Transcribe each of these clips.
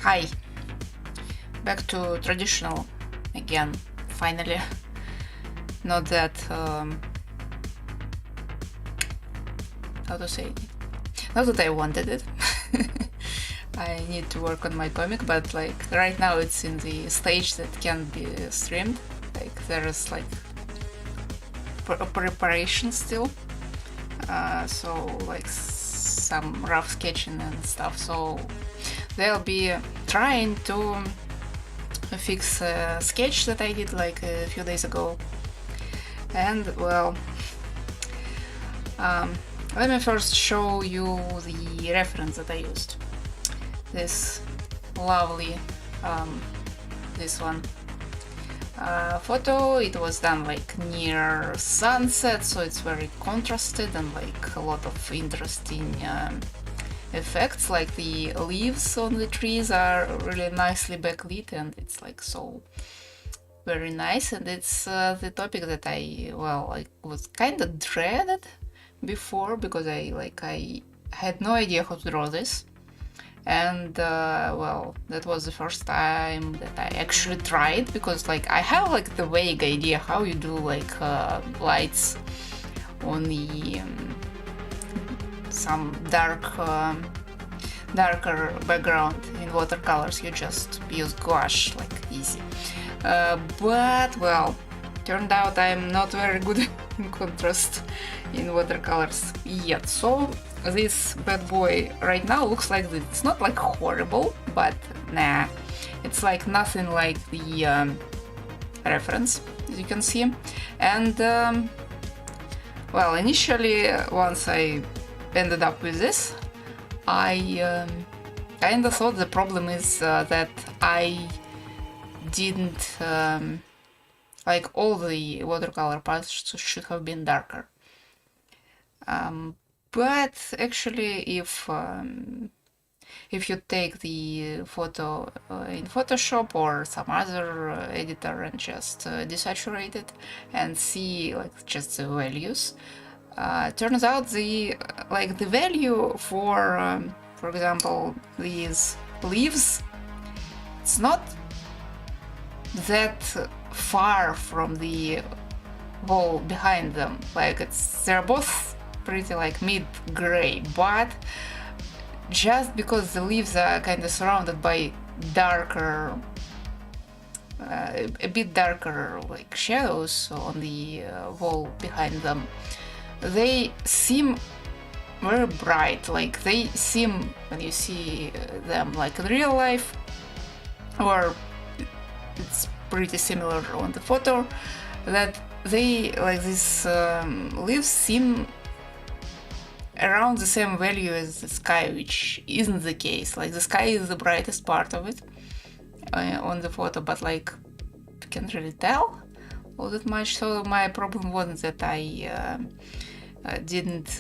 Hi, back to traditional again, finally. Not that, how to say, not that I wanted it. I need to work on my comic, but like right now it's in the stage that can be streamed. Like there is like preparation still. So like some rough sketching and stuff. So they'll be trying to fix a sketch that I did like a few days ago. And well, let me first show you the reference that I used. This lovely, this one photo. It was done like near sunset, so it's very contrasted and like a lot of interesting effects, like the leaves on the trees are really nicely backlit, and it's like so very nice. And it's the topic that I was kind of dreaded before, because I had no idea how to draw this. And that was the first time that I actually tried, because like I have like the vague idea how you do like lights on the some darker background in watercolors. You just use gouache, like easy. But well, turned out I'm not very good in contrast in watercolors yet. So this bad boy right now looks like this. It's not like horrible, but nah, it's like nothing like the reference, as you can see. And well, initially, once I ended up with this, I kind of thought the problem is that I didn't like all the watercolor parts should have been darker. But actually, if you take the photo in Photoshop or some other editor and just desaturate it and see like just the values, turns out the value for example these leaves, it's not that far from the wall behind them. Like they're both pretty like mid-gray, but just because the leaves are kind of surrounded by darker, a bit darker like shadows on the wall behind them, they seem very bright. Like they seem, when you see them like in real life, or it's pretty similar on the photo, that they like these leaves seem around the same value as the sky, which isn't the case. Like the sky is the brightest part of it on the photo, but like you can't really tell all that much. So my problem wasn't that I didn't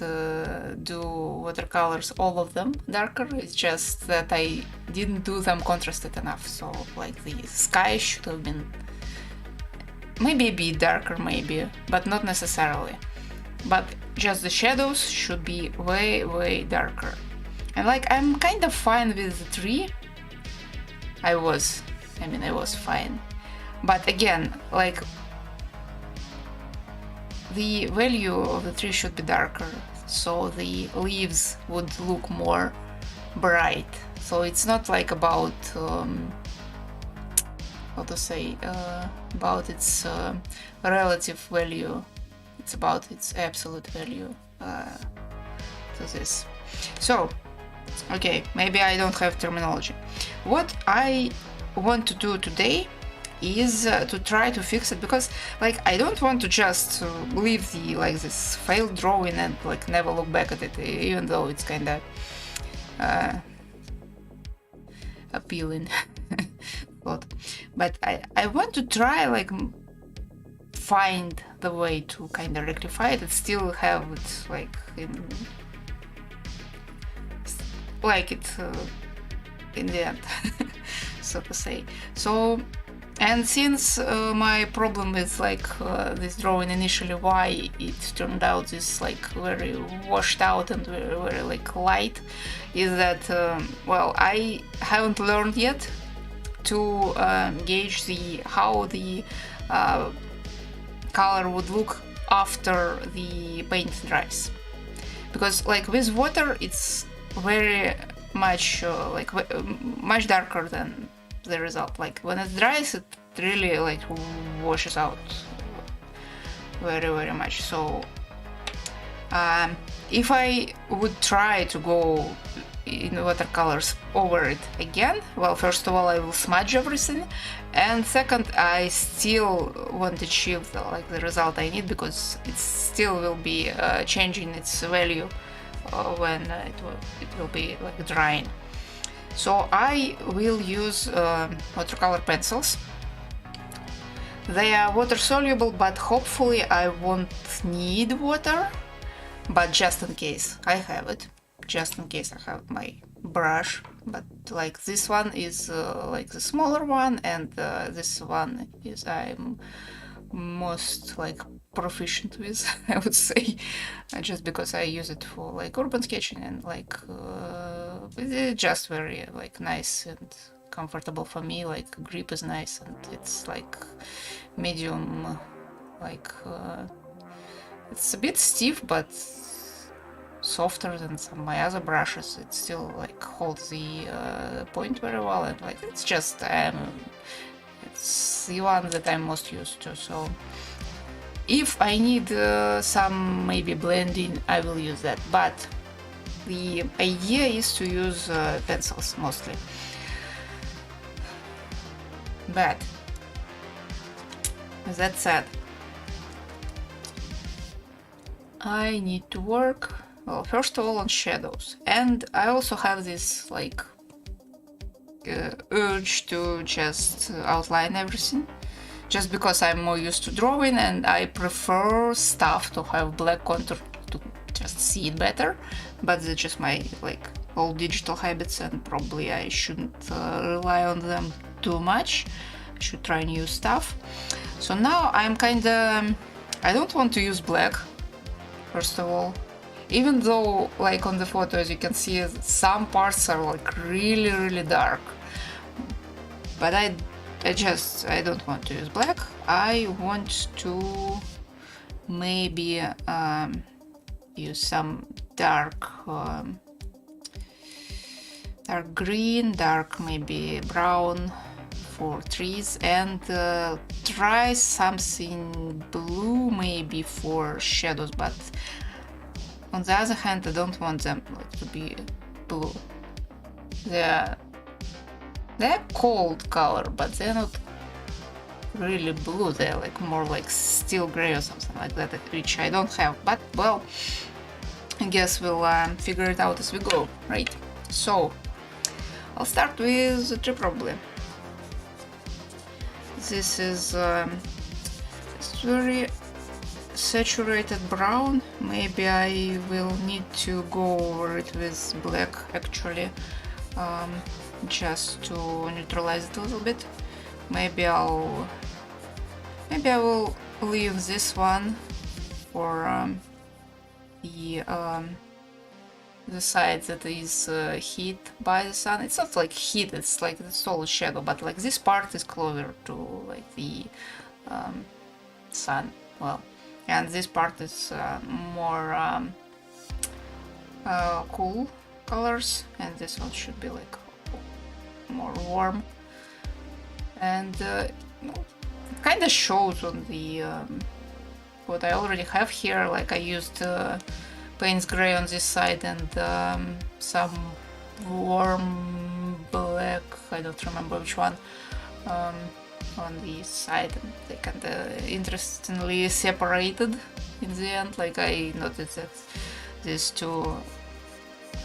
do watercolors, all of them darker. It's just that I didn't do them contrasted enough. So like the sky should have been maybe a bit darker, maybe, but not necessarily. But just the shadows should be way darker. And like I'm kind of fine with the tree. I was fine. But again, like the value of the tree should be darker, so the leaves would look more bright. So it's not like about how to say, about its relative value. It's about its absolute value to this. So, okay, maybe I don't have terminology. What I want to do today is to try to fix it, because like I don't want to just leave the like this failed drawing and like never look back at it, even though it's kind of appealing. But I want to try like find the way to kind of rectify it and still have it like in the end, so to say. So And since my problem with like this drawing initially, why it turned out this like very washed out and very, very like light, is that well, I haven't learned yet to gauge how the color would look after the paint dries, because like with water it's very much much darker than the result. Like when it dries, it really like washes out very, very much. So if I would try to go in watercolors over it again, well, first of all, I will smudge everything, and second, I still won't achieve the result I need, because it still will be changing its value when it will be like drying. So I will use watercolor pencils. They are water soluble, but hopefully I won't need water. But just in case I have it, just in case I have my brush. But like this one is like the smaller one, and this one is I'm most like proficient with, I would say, just because I use it for like urban sketching, and like it's just very like nice and comfortable for me. Like grip is nice, and it's like medium, like it's a bit stiff but softer than some of my other brushes. It still like holds the point very well, and like it's just it's the one that I'm most used to. So if I need some maybe blending, I will use that, but the idea is to use pencils mostly. But with that said, I need to work, well, first of all on shadows, and I also have this like urge to just outline everything, just because I'm more used to drawing and I prefer stuff to have black contour to just see it better. But that's just my like old digital habits, and probably I shouldn't rely on them too much. I should try new stuff. So now I'm kinda, I don't want to use black, first of all, even though like on the photo, as you can see, some parts are like really, really dark. But I don't want to use black. I want to maybe use some dark green, dark maybe brown for trees, and try something blue maybe for shadows. But on the other hand, I don't want them like to be blue. They're cold color, but they're not really blue. They're like more like steel gray or something like that, which I don't have. But well, I guess we'll figure it out as we go, right? So I'll start with the tree probably. This is it's very saturated brown. Maybe I will need to go over it with black actually, just to neutralize it a little bit. Maybe I will leave this one for the side that is hit by the sun. It's not like heat, it's like the solid shadow, but like this part is closer to like the sun. Well, and this part is more cool colors, and this one should be like more warm. And it kind of shows on the what I already have here. Like I used Payne's gray on this side and some warm black, I don't remember which one, on the side, and they kind of interestingly separated in the end. Like I noticed that these two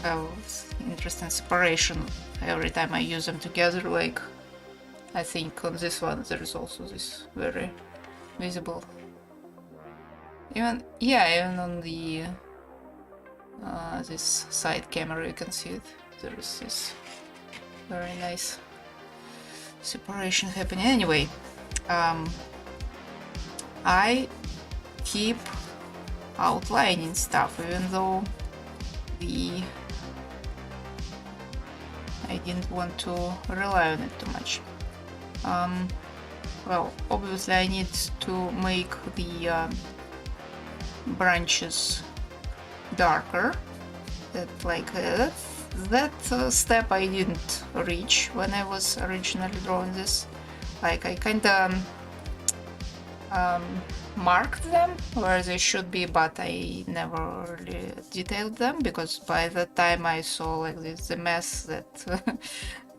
have interesting separation every time I use them together. Like I think on this one there is also this very visible, even on the this side camera you can see it. There is this very nice separation happening. Anyway, I keep outlining stuff, even though I didn't want to rely on it too much. Well, obviously I need to make the branches darker. That step I didn't reach when I was originally drawing this. Like, I kinda marked them where they should be, but I never really detailed them, because by the time I saw like this the mess that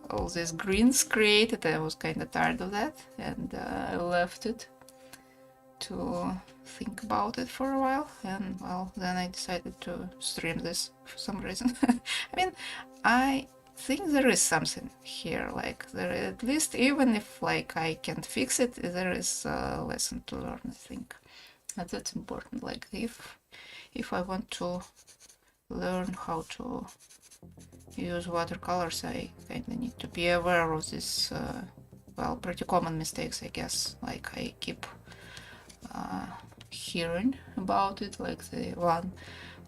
all these greens created, I was kind of tired of that, and I left it to think about it for a while. And well, then I decided to stream this for some reason. I mean, I think there is something here, like there, at least even if like I can't fix it, there is a lesson to learn, I think. And that's important. Like if I want to learn how to use watercolors, I kind of need to be aware of this well, pretty common mistakes, I guess. Like, I keep hearing about it, like the one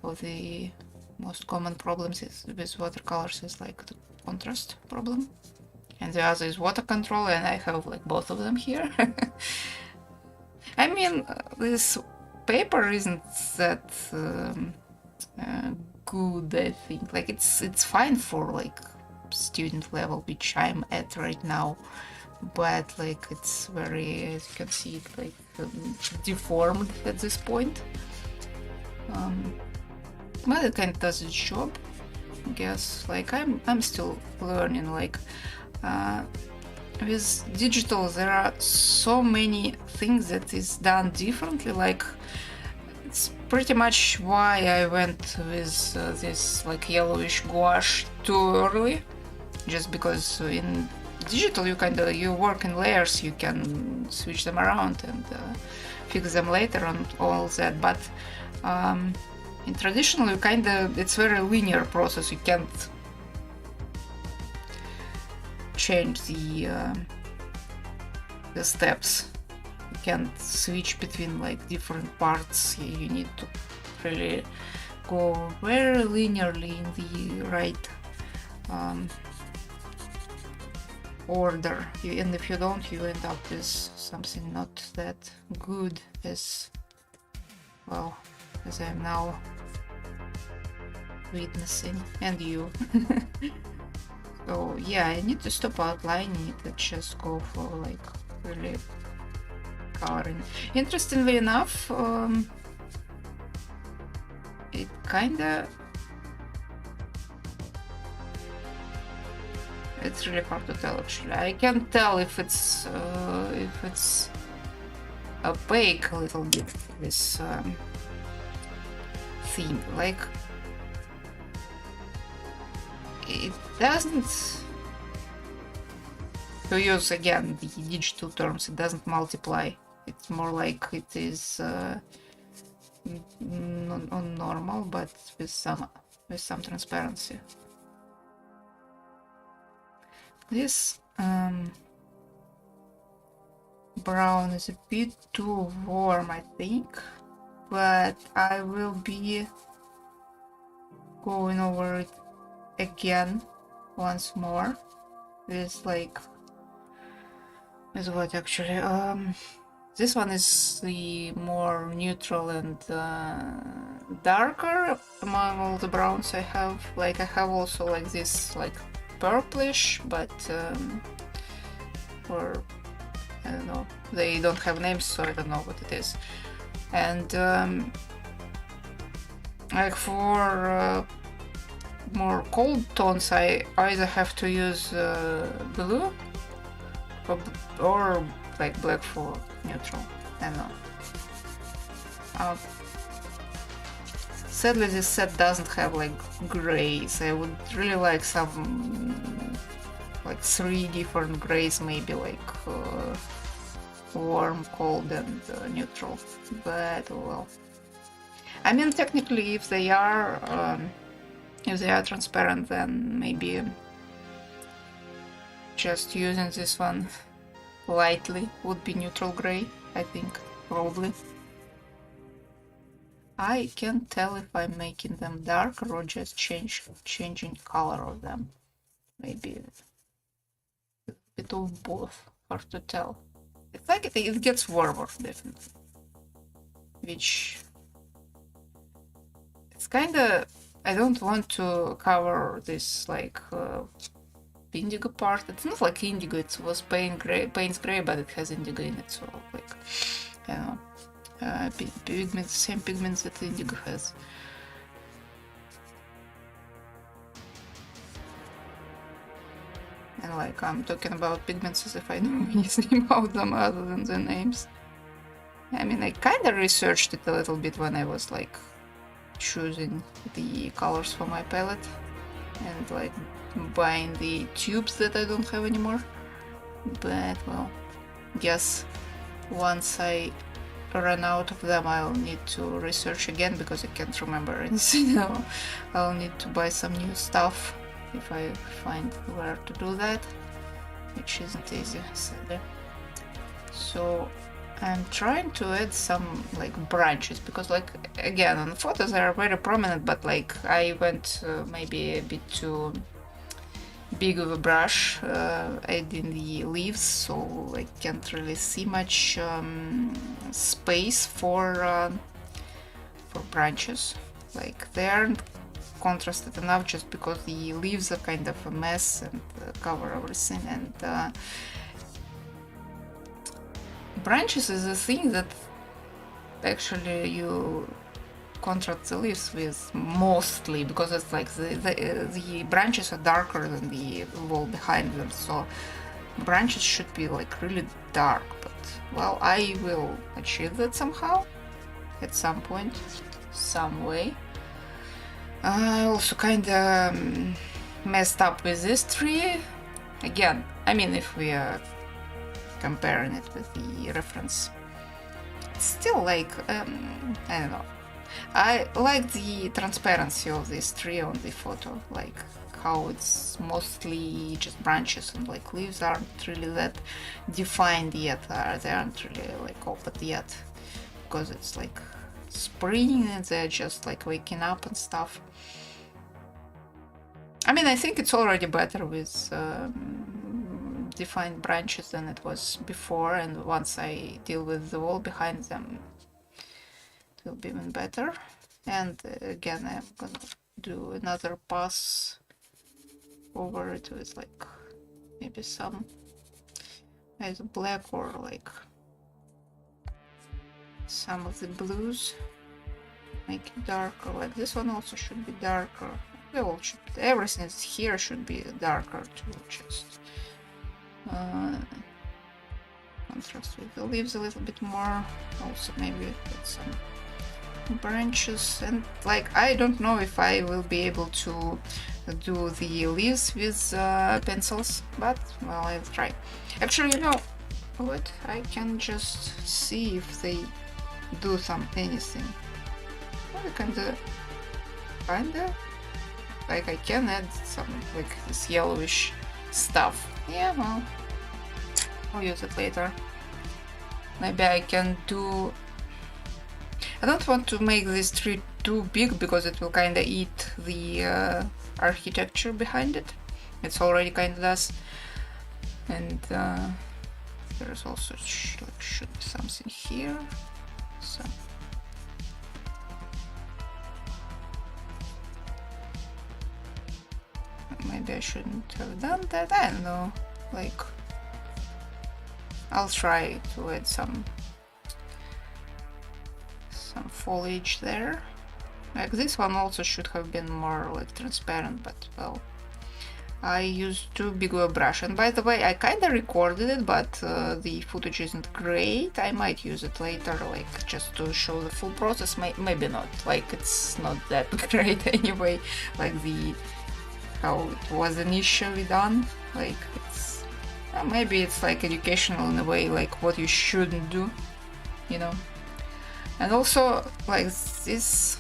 of the most common problems is with watercolors is like the contrast problem, and the other is water control, and I have like both of them here. I mean, this paper isn't that good, I think. Like, it's fine for like student level, which I'm at right now, but like it's very, as you can see, it like deformed at this point. But it kind of does its job, I guess. Like, I'm still learning. Like, with digital there are so many things that is done differently. Like, it's pretty much why I went with this like yellowish gouache too early, just because in digital you work in layers, you can switch them around and fix them later and all that. But in traditional, it's very linear process. You can't change the steps. You can't switch between like different parts. You need to really go very linearly in the right order. And if you don't, you end up with something not that good as well as I'm now witnessing, and you. So yeah, I need to stop outlining it and just go for like really coloring. Interestingly enough, it kinda, it's really hard to tell actually. I can tell if it's opaque a little bit, this theme. Like, it doesn't, to use again the digital terms, it doesn't multiply. It's more like it is on normal, but with some transparency. This brown is a bit too warm, I think, but I will be going over it again once more with like, with what actually, this one is the more neutral and darker among all the browns I have. Like, I have also like this like purplish, but or I don't know, they don't have names, so I don't know what it is. And like for more cold tones, I either have to use blue or like black for neutral. I don't know. Sadly, this set doesn't have like grays. I would really like some like 3 different grays, maybe like warm, cold, and neutral. But well, I mean, technically, if they are transparent, then maybe just using this one lightly would be neutral gray, I think, probably. I can't tell if I'm making them darker or just changing color of them. Maybe a bit of both, hard to tell. It's like it gets warmer, definitely. Which, it's kinda, I don't want to cover this like indigo part. It's not like indigo, it was paints gray, but it has indigo in it, so like, I don't know, pigments, same pigments that indigo has. And like, I'm talking about pigments as if I know anything about them other than the names. I mean, I kinda researched it a little bit when I was like choosing the colors for my palette and like buying the tubes that I don't have anymore. But well, guess once I run out of them I'll need to research again because I can't remember anything now. I'll need to buy some new stuff if I find where to do that, which isn't easy, sadly. So I'm trying to add some like branches because like again on the photos they are very prominent, but like I went maybe a bit too big of a brush adding the leaves, so I can't really see much space for branches. Like they aren't contrasted enough just because the leaves are kind of a mess and cover everything, and branches is a thing that actually you contrast the leaves with mostly because it's like the branches are darker than the wall behind them, so branches should be like really dark, but well, I will achieve that somehow at some point, some way. I also kinda messed up with this tree again. I mean, if we are comparing it with the reference, it's still like I don't know. I like the transparency of this tree on the photo, like how it's mostly just branches and like leaves aren't really that defined yet. They aren't really like open yet because it's like spring and they're just like waking up and stuff. I mean, I think it's already better with defined branches than it was before, and once I deal with the wall behind them it will be even better. And again, I'm gonna do another pass over it with like maybe some either black or like some of the blues, make it darker. Like this one also should be darker. They all should, everything here should be darker too, just contrast with the leaves a little bit more. Also maybe put some branches, and like I don't know if I will be able to do the leaves with pencils, but well, I'll try. Actually, you know what, I can just see if they do anything. Well, kinda like I can add some like this yellowish stuff. Yeah, well, I'll use it later. Maybe I can do, I don't want to make this tree too big because it will kinda eat the architecture behind it. It's already kinda does. And there's also should be something here. So maybe I shouldn't have done that. I don't know. Like, I'll try to add some foliage there. Like this one also should have been more like transparent, but well, I used too big of a brush. And by the way, I kinda recorded it, but the footage isn't great. I might use it later, like just to show the full process. Maybe not. Like it's not that great anyway. Like how it was initially done. Like it's maybe it's like educational in a way, like what you shouldn't do, you know. And also like this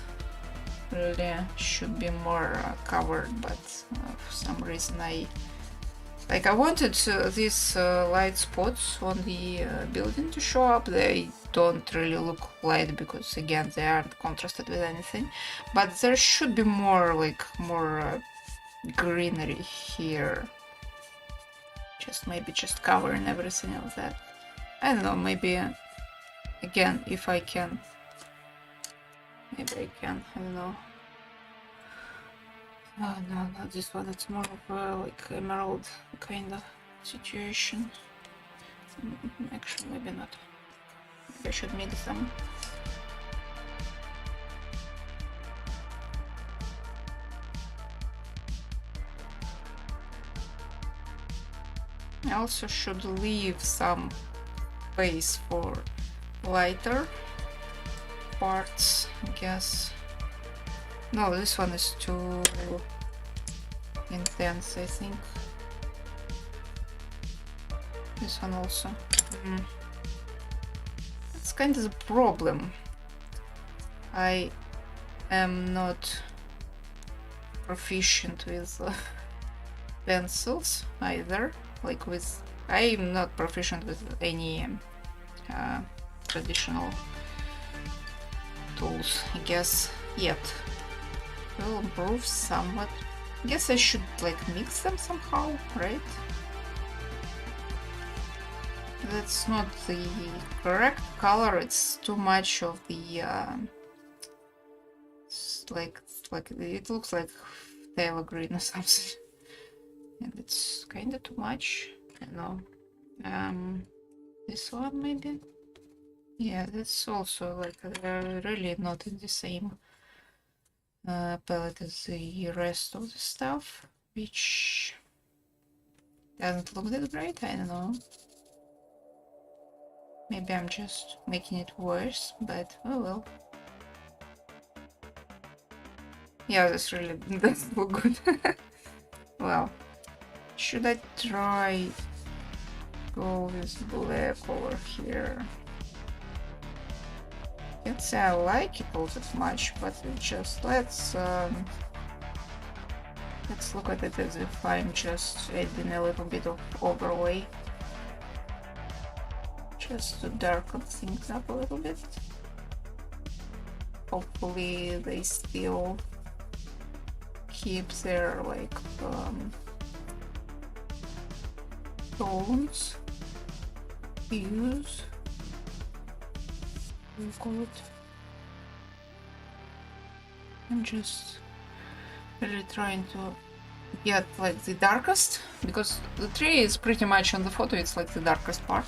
really should be more covered, but for some reason I Like I wanted these light spots on the building to show up. They don't really look light because again they aren't contrasted with anything. But there should be more greenery here. Maybe just covering everything of that. I don't know, maybe again if I can. Maybe I can, I don't know. Oh no, not this one, it's more of a like emerald kind of situation. Actually, maybe not. Maybe I should mix them. I also should leave some space for lighter parts, I guess. No, this one is too intense, I think. This one also. It's kind of the problem. I am not proficient with pencils either. Like I'm not proficient with any traditional tools, I guess, yet. Will improve somewhat. I guess I should like mix them somehow, right? That's not the correct color. It's too much of the like it looks like phthalo green or something, and it's kind of too much. I don't know. This one maybe. Yeah, that's also like really not in the same palette as the rest of the stuff, which doesn't look that great. I don't know. Maybe I'm just making it worse, but oh well. Yeah, this really doesn't look good. Well, should I try go with black over here? Can't say I like it all that much, but just let's look at it as if I'm just adding a little bit of overlay, just to darken things up a little bit. Hopefully they still keep their like tones, hues. What do you call it? I'm just really trying to get like the darkest, because the tree is pretty much on the photo, it's like the darkest part,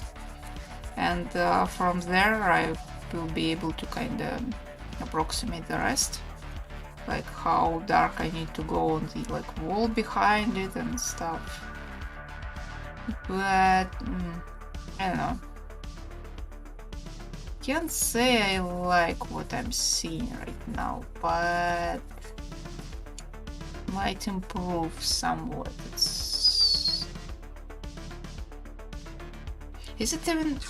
and from there I will be able to kind of approximate the rest, like how dark I need to go on the like wall behind it and stuff. But I don't know. Can't say I like what I'm seeing right now, but might improve somewhat. Is it even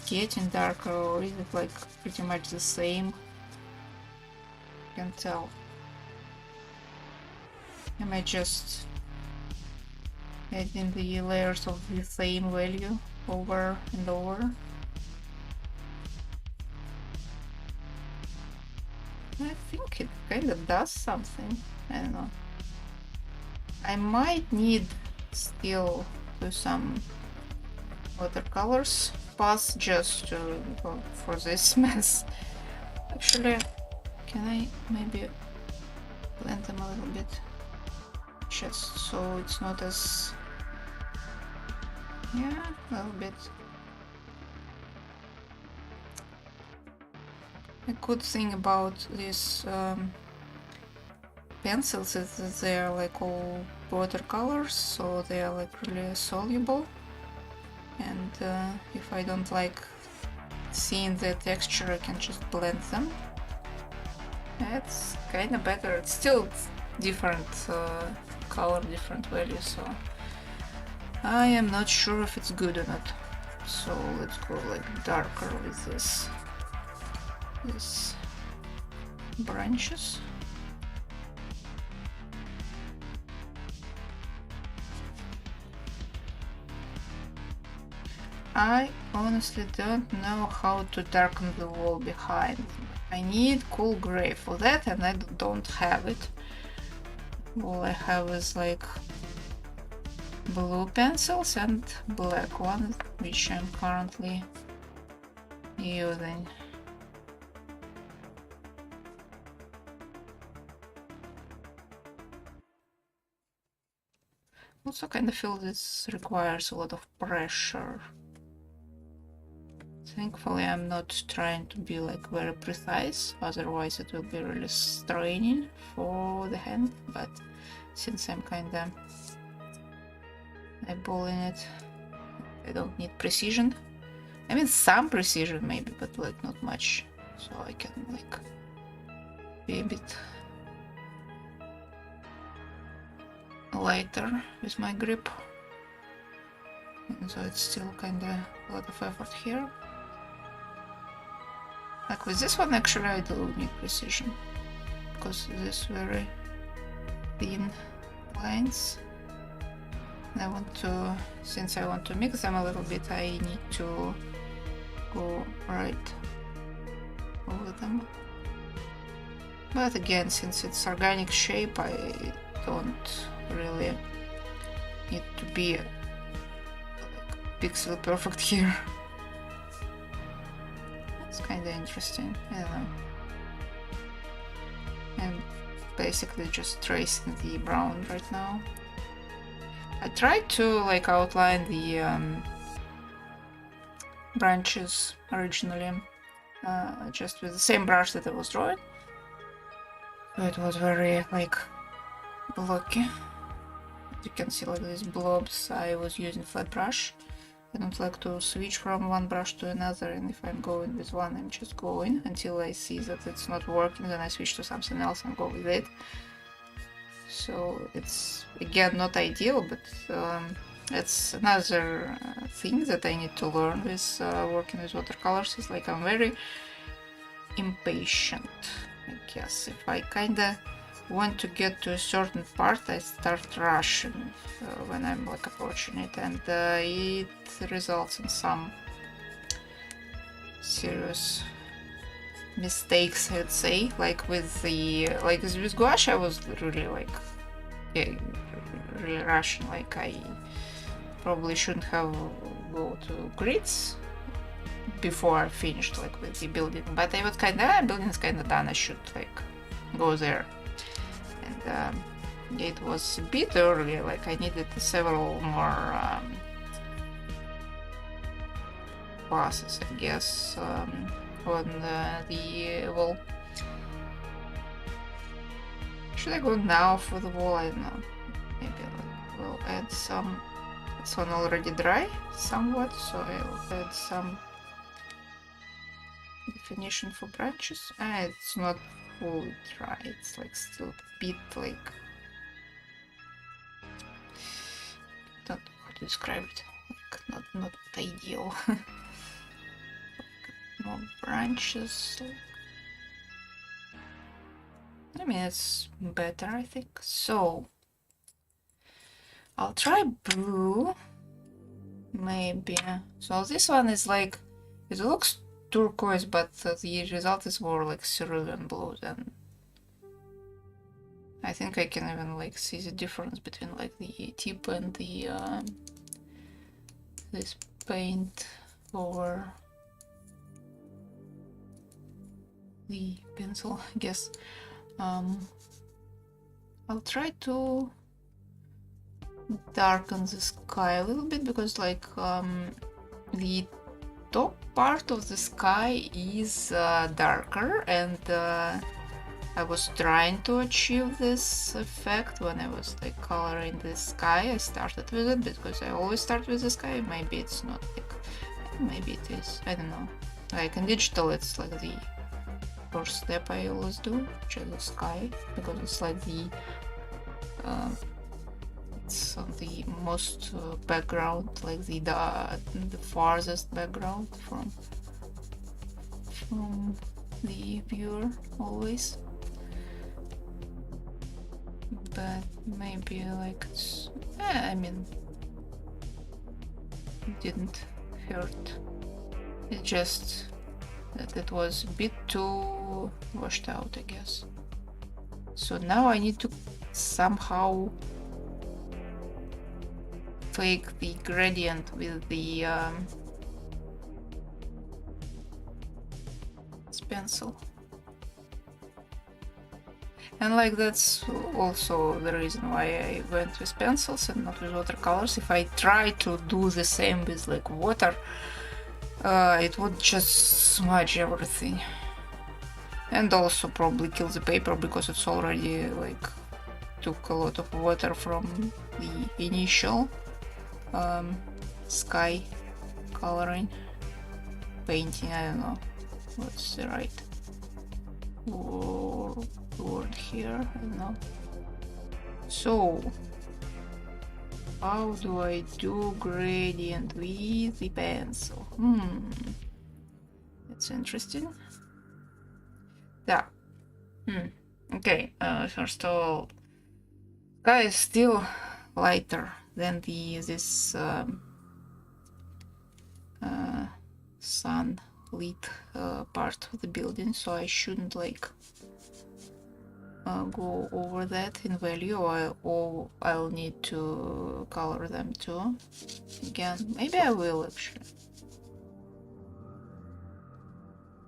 getting darker, or is it like pretty much the same? Can't tell. Am I just adding the layers of the same value over and over? I think it kind of does something. I don't know. I might need still do some watercolors pass just for this mess. Actually, can I maybe blend them a little bit, just so it's not as, yeah, a little bit. A good thing about these pencils is that they are like all watercolors, so they are like really soluble, and if I don't like seeing the texture, I can just blend them. It's kind of better. It's still different color, different value, so I am not sure if it's good or not. So let's go like darker with these branches. I honestly don't know how to darken the wall behind. I need cool gray for that, and I don't have it. All I have is like blue pencils and black ones, which I'm currently using. Also kind of feel this requires a lot of pressure. Thankfully I'm not trying to be like very precise, otherwise it will be really straining for the hand, but since I'm kinda eyeballing it, I don't need precision. I mean some precision maybe, but like not much, so I can like be a bit lighter with my grip. And so it's still kinda a lot of effort here. Like with this one actually I do need precision, because this very thin lines. I want to, since I want to mix them a little bit, I need to go right over them. But again, since it's organic shape, I don't really need to be like pixel perfect here. It's kind of interesting, I don't know. I'm basically just tracing the brown right now. I tried to like outline the branches originally just with the same brush that I was drawing. So it was very like blocky. You can see like these blobs. I was using flat brush. I don't like to switch from one brush to another, and if I'm going with one, I'm just going until I see that it's not working, then I switch to something else and go with it. So it's again not ideal, but it's another thing that I need to learn with working with watercolors. Is like I'm very impatient, I guess. If I kinda want to get to a certain part, I start rushing when I'm like approaching it, and it results in some serious mistakes, I'd say. Like with the with gouache, I was really like really rushing. Like I probably shouldn't have go to grids before I finished like with the building, but I was kinda building's kinda done. I should like go there. And it was a bit early, like I needed several more classes, I guess, on the wall. Should I go now for the wall? I don't know. Maybe we'll add some. This one already dry somewhat, so I'll add some definition for branches. It's not fully dry, it's like still a bit like, don't know how to describe it, like not ideal. More branches. I mean, it's better, I think. So I'll try blue, maybe. So this one is like, it looks turquoise, but the result is more like cerulean blue than. I think I can even like see the difference between like the tip and the this paint over the pencil, I guess. I'll try to darken the sky a little bit, because like the top part of the sky is darker, and I was trying to achieve this effect when I was like coloring the sky. I started with it because I always start with the sky. Maybe it's not like, maybe it is, I don't know. Like in digital it's like the first step I always do, which is the sky, because it's like the it's on the most background, like the farthest background from the viewer always. But maybe like it's, I mean, didn't hurt. It's just that it was a bit too washed out, I guess. So now I need to somehow fake the gradient with the pencil. And like that's also the reason why I went with pencils and not with watercolors. If I try to do the same with like water, it would just smudge everything. And also probably kill the paper because it's already like took a lot of water from the initial sky coloring, painting, I don't know what's the right word here, I don't know. So how do I do gradient with the pencil? That's interesting. Yeah. Okay, first of all, sky is still lighter than this sun lit part of the building, so I shouldn't like go over that in value, or I'll need to color them too. Again, maybe I will actually.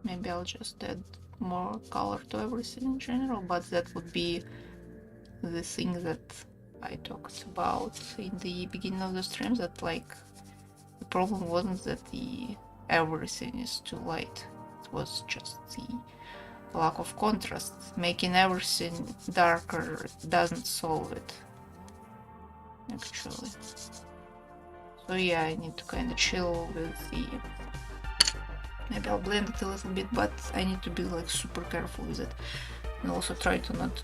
Maybe I'll just add more color to everything in general, but that would be the thing that I talked about in the beginning of the stream, that like the problem wasn't that everything is too light, it was just the lack of contrast. Making everything darker doesn't solve it, actually. So yeah, I need to kind of chill with the... Maybe I'll blend it a little bit, but I need to be like super careful with it, and also try to not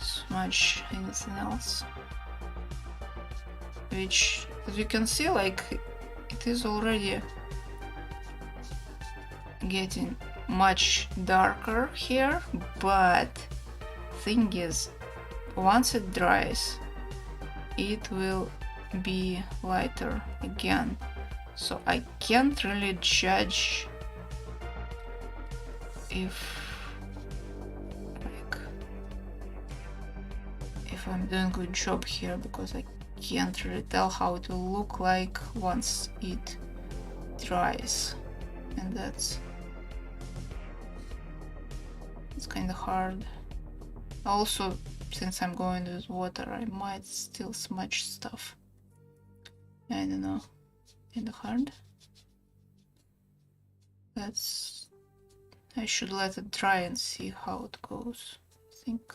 smudge anything else. Which, as you can see, like it is already getting much darker here, but thing is, once it dries, it will be lighter again, so I can't really judge if I'm doing a good job here, because I can't really tell how it will look like once it dries, and it's kind of hard. Also, since I'm going with water, I might still smudge stuff. I don't know, kind of hard. I should let it dry and see how it goes. I think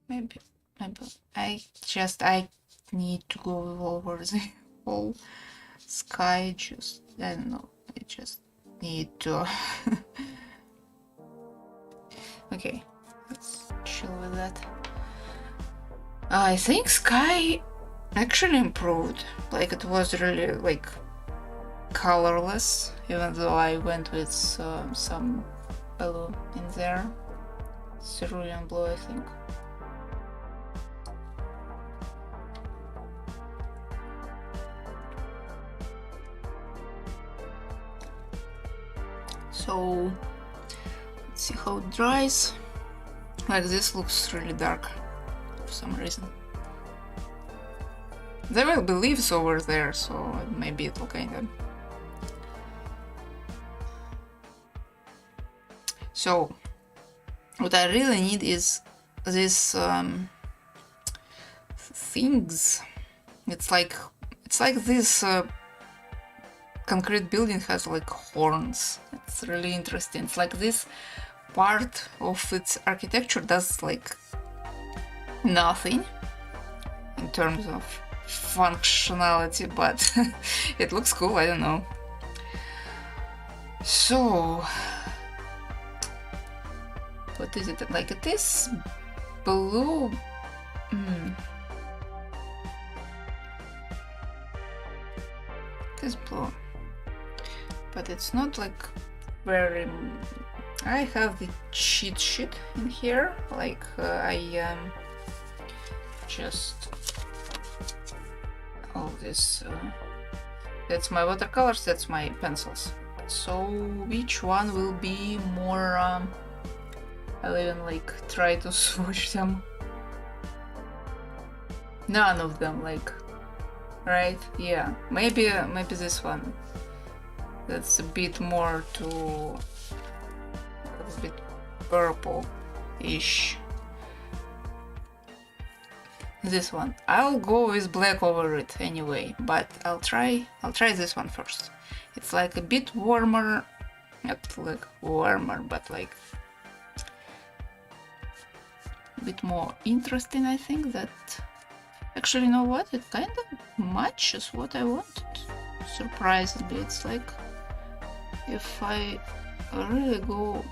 maybe I need to go over the whole sky. Just I don't know. I just need to. Okay, let's chill with that. I think sky actually improved. Like it was really like colorless, even though I went with some blue in there, cerulean blue, I think. So let's see how it dries. Like this looks really dark for some reason. There will be leaves over there, so maybe it will kind of... So what I really need is this things. It's like this concrete building has like horns. It's really interesting. It's like this part of its architecture does like nothing in terms of functionality, but it looks cool. I don't know. So what is it? Like it is blue. It is blue, but it's not like very... I have the cheat sheet in here, like I just all this. That's my watercolors, that's my pencils. So which one will be more... I'll even like try to switch them. None of them, like, right? Yeah, maybe this one. That's a bit more to a bit purple-ish. This one. I'll go with black over it anyway, but I'll try this one first. It's like a bit warmer, not like warmer, but like a bit more interesting, I think. That actually, you know what? It kind of matches what I wanted. Surprisingly, it's like if I really go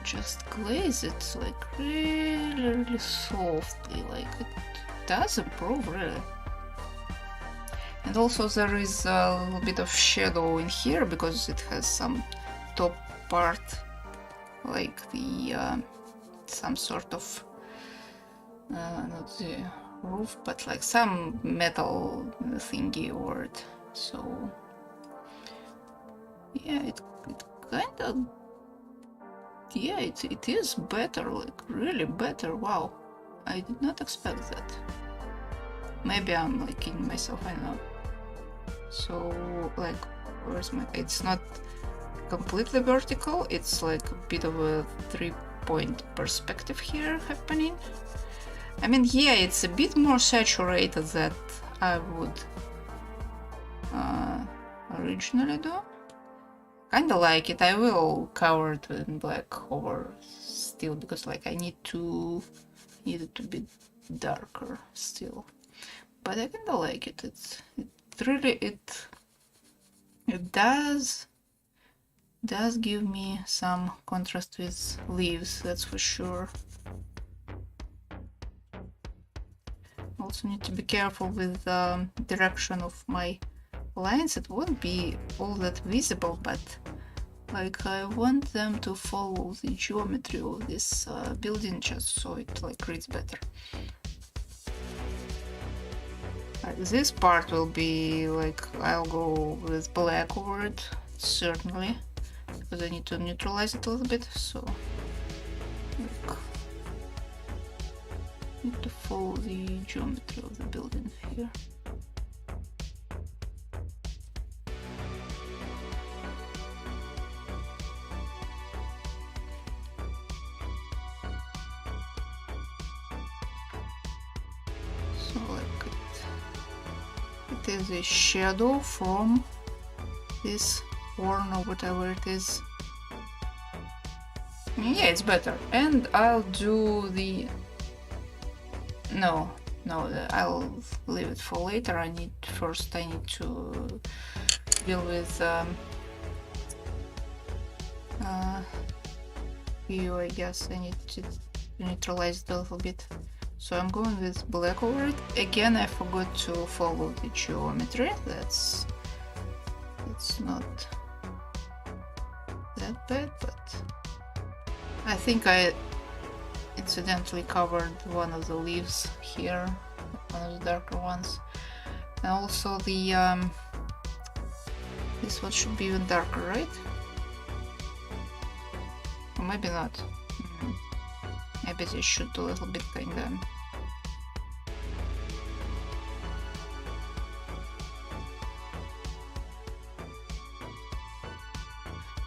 just glaze it like really softly, like it does improve really. And also there is a little bit of shadow in here because it has some top part, like the some sort of not the roof, but like some metal thingy over it. So yeah, it kind of, yeah, it is better, like really better. Wow, I did not expect that. Maybe I'm like kidding myself, I don't know. So like, where's my, it's not completely vertical, it's like a bit of a 3-point perspective here happening. I mean, yeah, it's a bit more saturated than I would originally do. Kinda like it. I will cover it in black over still because like I need it to be darker still. But I kinda like it. It really it does give me some contrast with leaves, that's for sure. Also need to be careful with the direction of my lines. It won't be all that visible, but like I want them to follow the geometry of this building just so it like reads better. This part will be like, I'll go with black over it, certainly, because I need to neutralize it a little bit, so like, need to follow the geometry of the building here. So like it is a shadow from this horn or whatever it is. Yeah, it's better. And I'll do the... No, I'll leave it for later. I need to deal with view, I guess. I need to neutralize it a little bit. So I'm going with black over it. Again, I forgot to follow the geometry. That's not that bad, but I think I incidentally covered one of the leaves here, one of the darker ones. And also the this one should be even darker, right? Or maybe not. Maybe they should a little bit kinda.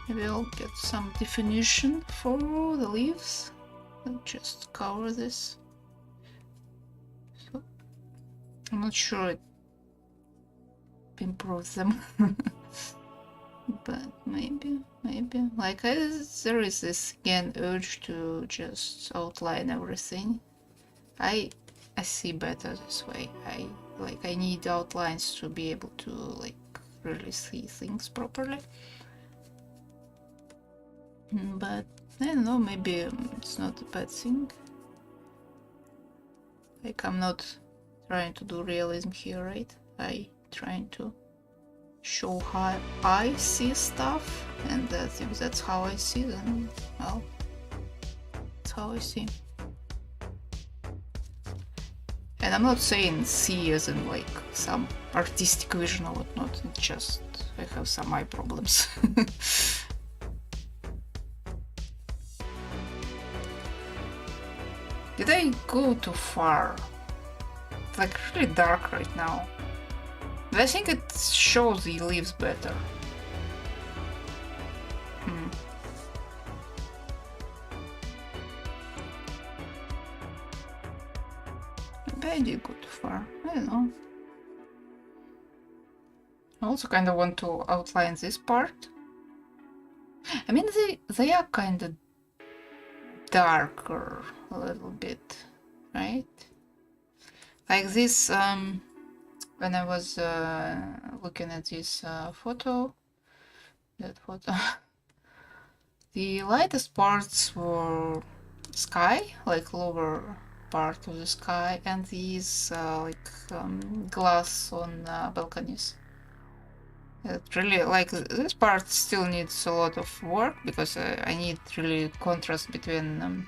Maybe I'll get some definition for the leaves. I'll just cover this. So I'm not sure it improves them. But maybe like there is this again urge to just outline everything. I see better this way. I need outlines to be able to like really see things properly. But I don't know, maybe it's not a bad thing. Like I'm not trying to do realism here, right? I trying to show how I see stuff, and if that's how I see, then well, that's how I see. And I'm not saying see as in like some artistic vision or whatnot, it's just I have some eye problems. Did I go too far? It's like really dark right now. But I think it shows the leaves better. Maybe I did go too far. I don't know. I also kind of want to outline this part. I mean, they are kind of darker a little bit, right? Like this, when I was looking at this photo, the lightest parts were sky, like lower part of the sky, and these glass on balconies. It really, like, this part still needs a lot of work because I need really contrast between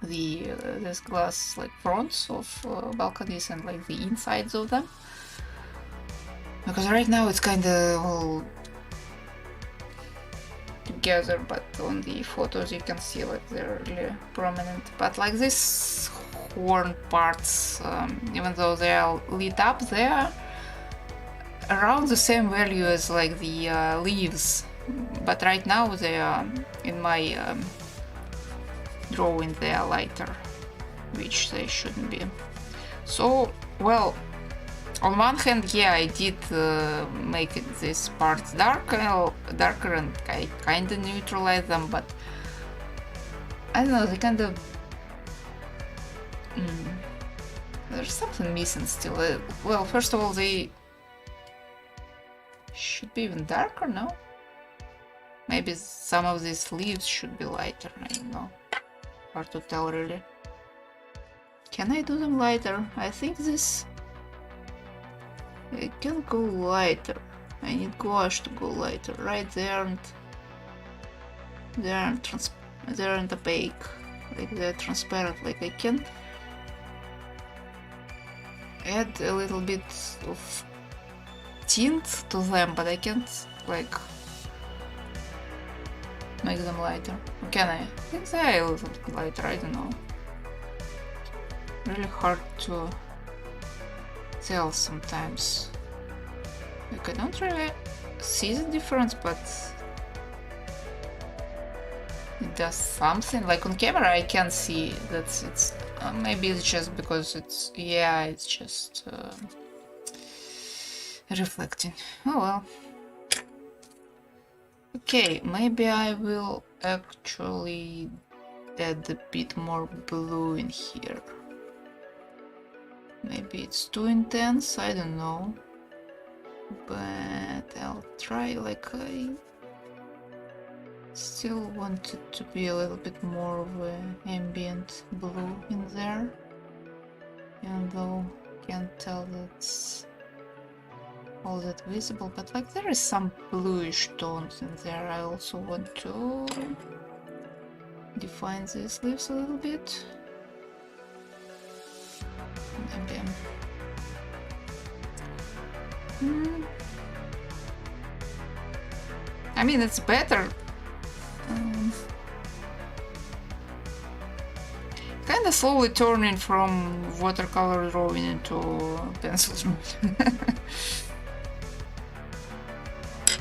this glass like fronts of balconies and like the insides of them, because right now it's kind of all together, but on the photos you can see like they're really prominent. But like these horn parts, even though they are lit up, they are around the same value as like the leaves, but right now they are in my drawing they are lighter, which they shouldn't be. So, well, on one hand, yeah, I did make these parts darker and I kind of neutralize them, but I don't know, they kind of there's something missing still. Well, first of all, they should be even darker, no? Maybe some of these leaves should be lighter, I don't know. Hard to tell, really. Can I do them lighter? I think this... I can go lighter. I need gouache to go lighter, right? They aren't opaque. Like, they're transparent. Like, I can add a little bit of tint to them, but I can't like make them lighter. Can I? I think they're a little bit lighter, I don't know. Really hard to tell sometimes. Like, I don't really see the difference, but it does something. Like on camera I can see that it's maybe it's just because it's, yeah, it's just reflecting. Oh well. Okay, maybe I will actually add a bit more blue in here. Maybe it's too intense, I don't know. But I'll try. Like, I still want it to be a little bit more of an ambient blue in there. Even though I can't tell that's all that visible, but like there is some bluish tones in there. I also want to define these leaves a little bit. Maybe. I mean, it's better. Kind of slowly turning from watercolor drawing into pencil drawing.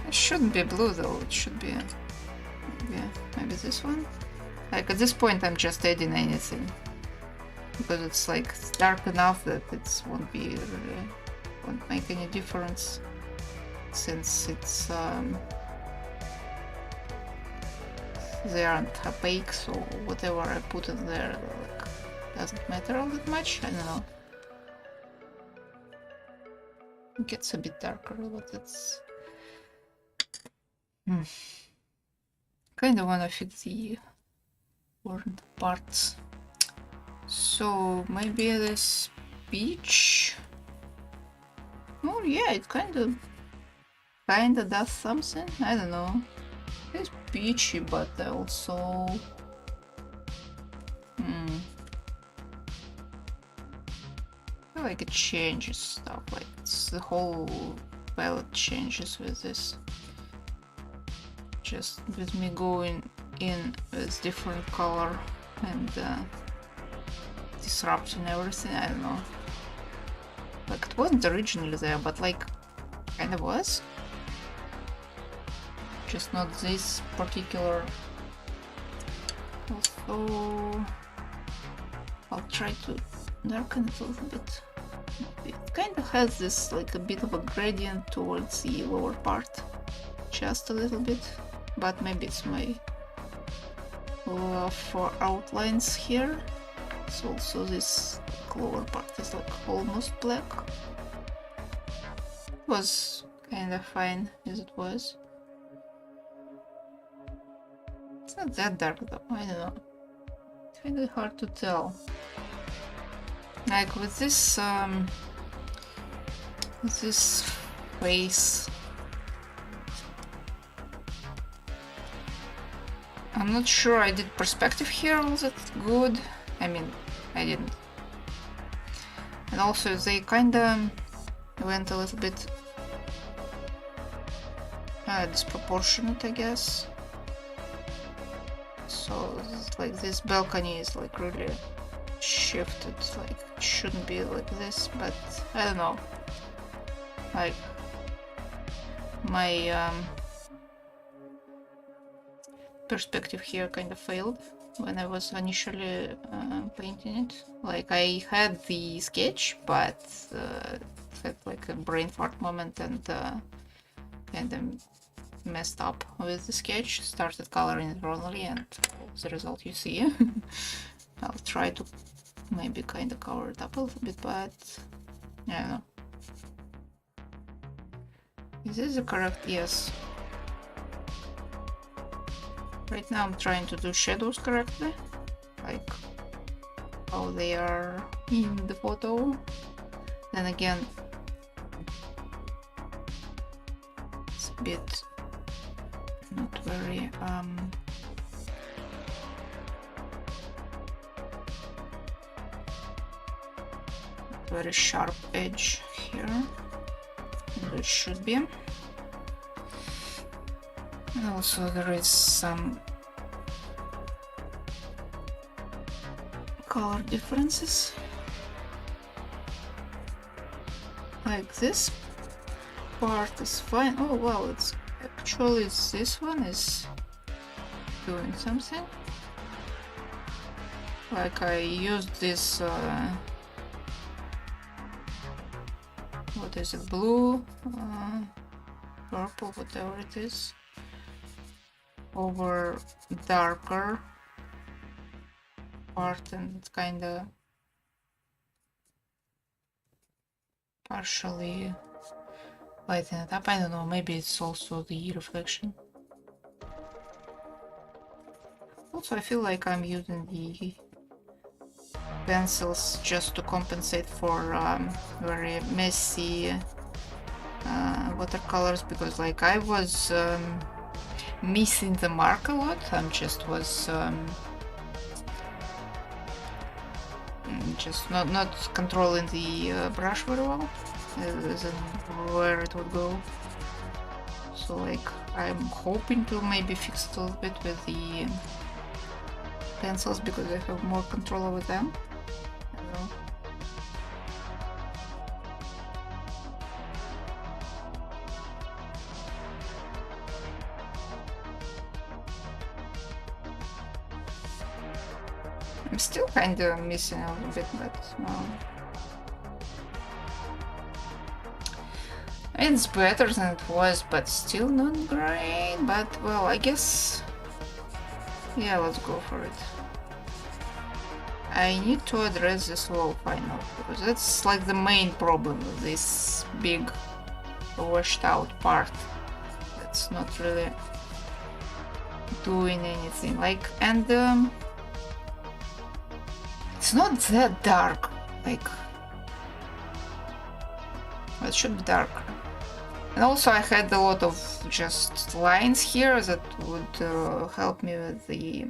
It shouldn't be blue though, it should be, maybe this one. Like at this point I'm just adding anything, because it's like it's dark enough that it won't make any difference, since it's they aren't opaque, so whatever I put in there like, doesn't matter all that much. I don't know. It gets a bit darker, but it's kind of want to fix the worn parts. So maybe this beach. Oh yeah, it kind of does something. I don't know. It's beachy, but also like it changes stuff, like the whole palette changes with this. Just with me going in with different color and disrupting everything, I don't know. Like it wasn't originally there, but like kind of was. Just not this particular. Also, I'll try to darken it a little bit. It kind of has this like a bit of a gradient towards the lower part, just a little bit, but maybe it's my love for outlines here. So also this lower part is like almost black. It was kind of fine as it was. It's not that dark though, I don't know. It's kind of hard to tell. Like with this face, I'm not sure I did perspective here, was it good? I mean, I didn't. And also they kinda went a little bit disproportionate, I guess. So like this balcony is like really shifted, like it shouldn't be like this, but I don't know. Like my perspective here kind of failed when I was initially painting it. Like I had the sketch, but had like a brain fart moment and kind of messed up with the sketch, started coloring it wrongly, and the result you see. I'll try to maybe kind of cover it up a little bit, but I don't know. Is this the correct? Yes. Right now I'm trying to do shadows correctly, like how they are in the photo. Then again, it's a bit not very very sharp edge here. It should be. And also there is some color differences. Like this part is fine. Oh wow, it's actually this one is doing something. Like I used this what is it, blue, purple, whatever it is, over darker part, and kind of partially lighten it up. I don't know, maybe it's also the reflection. Also, I feel like I'm using the pencils just to compensate for very messy watercolors, because like I was missing the mark a lot. I'm just was just not controlling the brush very well, as in where it would go. So like I'm hoping to maybe fix it a little bit with the pencils, because I have more control over them. I don't know. I'm still kind of missing a little bit, but it's better than it was, but still not great. But well, I guess, yeah, let's go for it. I need to address this wall finally, because that's like the main problem with this big washed out part that's not really doing anything. Like, and it's not that dark, like it should be darker. And also I had a lot of just lines here that would help me with the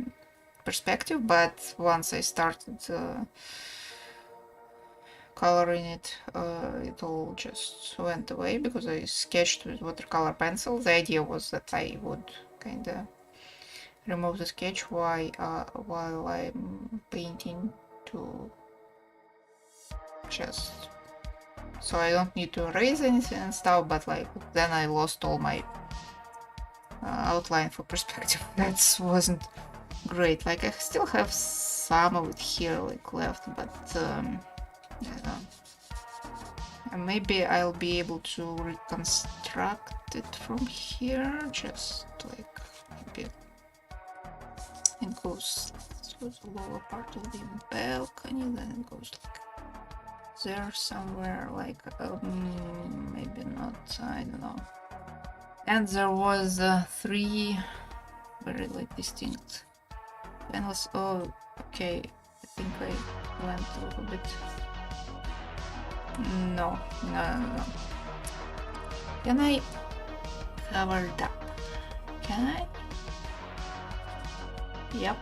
perspective, but once I started color in it, it all just went away because I sketched with watercolor pencil. The idea was that I would kind of remove the sketch while I'm painting to just so I don't need to erase anything and stuff, but like then I lost all my outline for perspective. That wasn't great. Like I still have some of it here like left, but I don't know. And maybe I'll be able to reconstruct it from here, just like maybe it goes through the lower part of the balcony, then it goes like there somewhere, like maybe not, I don't know. And there was 3 very like distinct panels. Oh, okay, I think I went a little bit. No. Can I cover it up? Can I? Yep,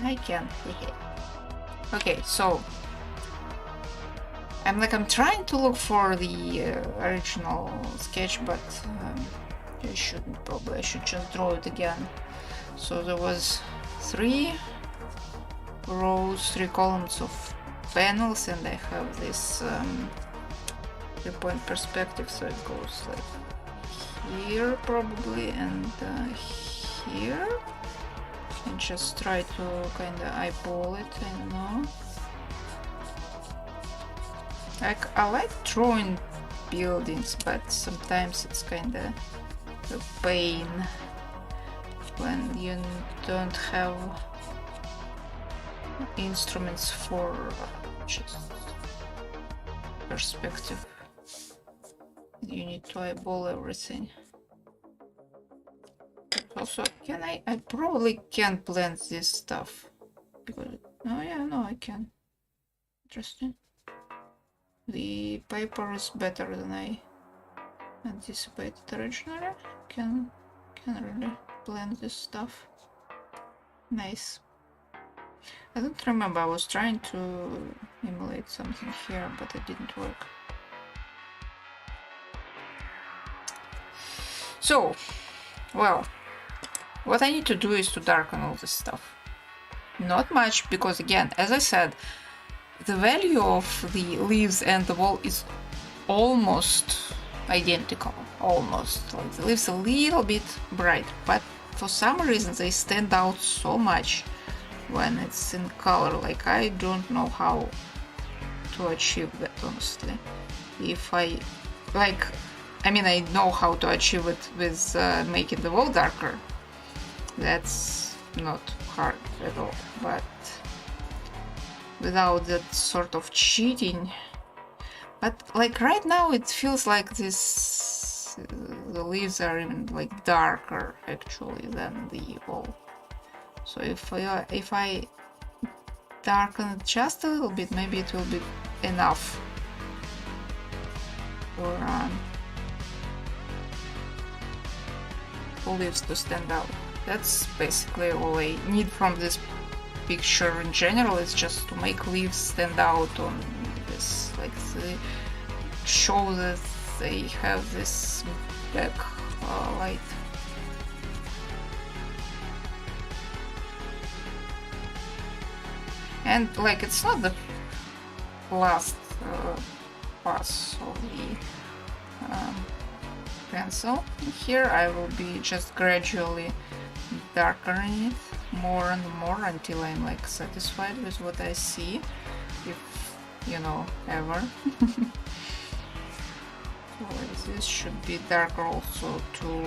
I can. Okay, so I'm trying to look for the original sketch, but I shouldn't. Probably I should just draw it again. So there was 3 rows, 3 columns of panels, and I have this 3-point perspective, so it goes like here probably, and here. And just try to kind of eyeball it. I don't know. Like I like drawing buildings, but sometimes it's kind of a pain when you don't have instruments for just perspective. You need to eyeball everything. Also, can I probably can't blend this stuff because oh yeah, no, I can. Interesting. The paper is better than I anticipated originally. Can really blend this stuff. Nice. I don't remember. I was trying to emulate something here, but it didn't work. So, well, what I need to do is to darken all this stuff. Not much, because again, as I said, the value of the leaves and the wall is almost identical. Almost. Like the leaves a little bit bright, but for some reason they stand out so much when it's in color. Like I don't know how to achieve that, honestly. If I like, I mean, I know how to achieve it with making the wall darker. That's not hard at all, but without that sort of cheating. But like right now it feels like this the leaves are even like darker actually than the wall. So if I darken it just a little bit, maybe it will be enough for leaves to stand out. That's basically all I need from this picture in general. It's just to make leaves stand out on this, like show that they have this back light. And like it's not the last pass of the pencil. Here I will be just gradually darkening it more and more until I'm like satisfied with what I see, if you know, ever. So this should be darker also to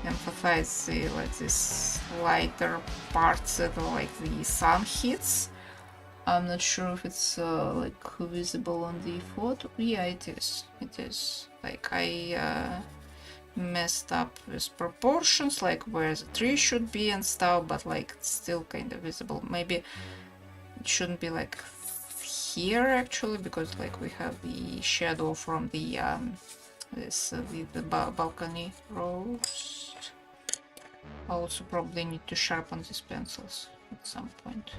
emphasize the like this lighter parts that are like the sun hits. I'm not sure if it's like visible on the photo. Yeah, it is. It is. Like I messed up with proportions, like where the tree should be and stuff, but like it's still kind of visible. Maybe it shouldn't be like here actually, because like we have the shadow from the the balcony rows. I also probably need to sharpen these pencils at some point.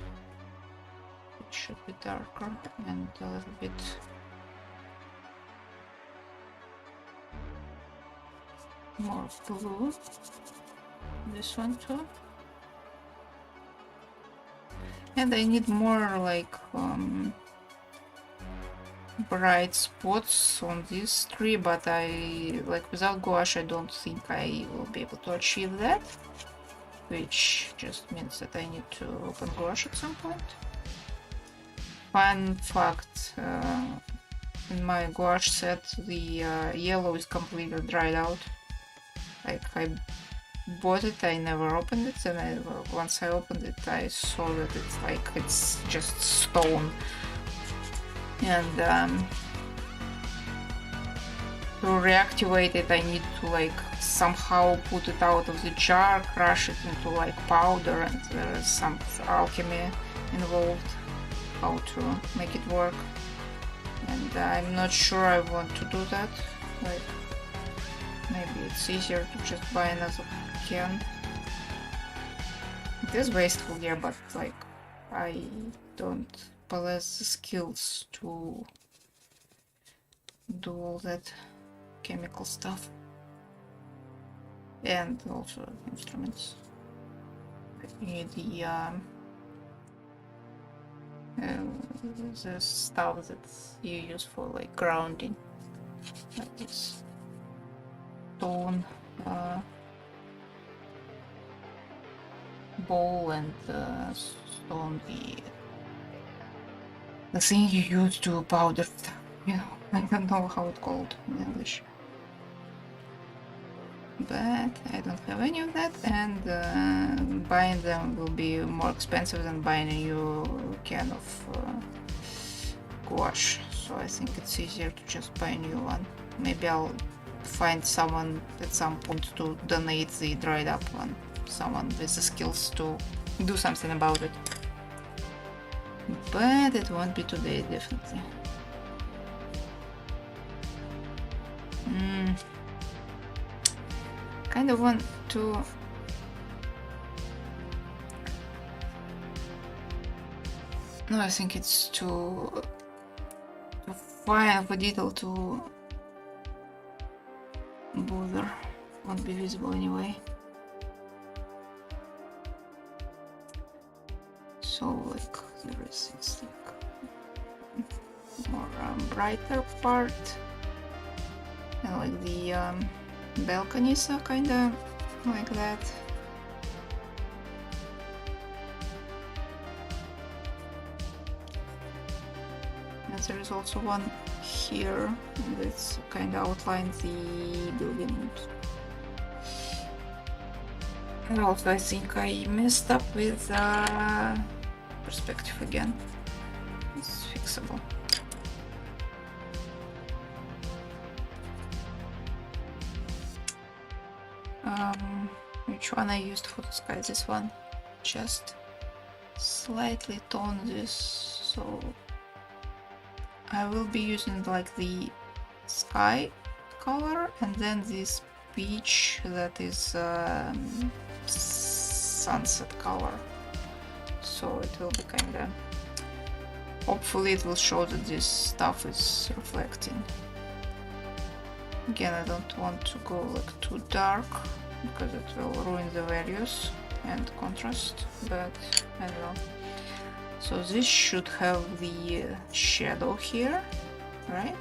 should be darker and a little bit more blue. This one too. And I need more like bright spots on this tree, but I like without gouache I don't think I will be able to achieve that, which just means that I need to open gouache at some point. Fun fact, in my gouache set the yellow is completely dried out. Like I bought it, I never opened it, and once I opened it I saw that it's just stone. And to reactivate it I need to like somehow put it out of the jar, crush it into like powder, and there is some alchemy involved how to make it work, and I'm not sure I want to do that. Like maybe it's easier to just buy another can. It is wasteful, yeah, but like I don't possess the skills to do all that chemical stuff, and also instruments. You need the stuff that you use for like grounding, like this stone bowl and stone the thing you use to powder stuff. You know, I don't know how it's called in English. But I don't have any of that, and buying them will be more expensive than buying a new can of gouache. So I think it's easier to just buy a new one. Maybe I'll find someone at some point to donate the dried up one. Someone with the skills to do something about it. But it won't be today, definitely. Kind of want to no, I think it's too fine of a detail to bother. Won't be visible anyway. So like there is this like more brighter part, and like the balconies are kinda like that. And there is also one here that's kinda outlines the building. And also I think I messed up with perspective again. It's fixable. Which one I used for the sky? This one. Just slightly tone this, so I will be using like the sky color and then this peach that is sunset color. So it will be kinda, hopefully it will show that this stuff is reflecting. Again, I don't want to go like too dark because it will ruin the values and contrast, but I don't know. So this should have the shadow here, right?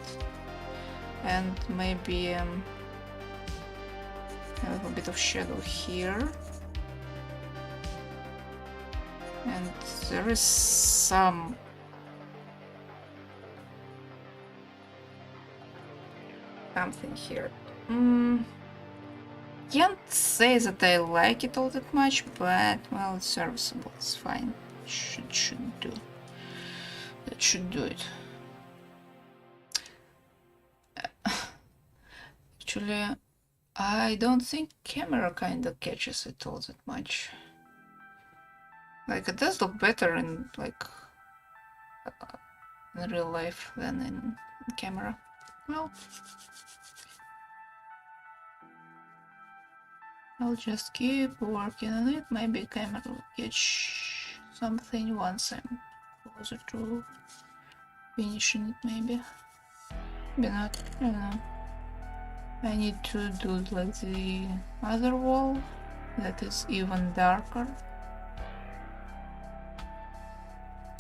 And maybe a little bit of shadow here. And there is something here. Can't say that I like it all that much, but well, it's serviceable. It's fine. Should do. That should do it. Actually, I don't think camera kinda catches it all that much. Like it does look better in like in real life than in camera. Well, I'll just keep working on it. Maybe camera will catch something once I'm closer to finishing it, maybe. Maybe not, I don't know. I need to do like the other wall that is even darker.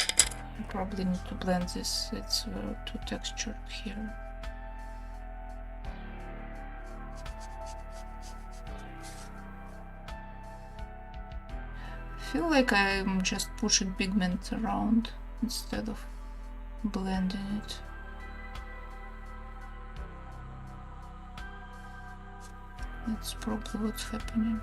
I probably need to blend this, it's too textured here. I feel like I'm just pushing pigment around instead of blending it. That's probably what's happening.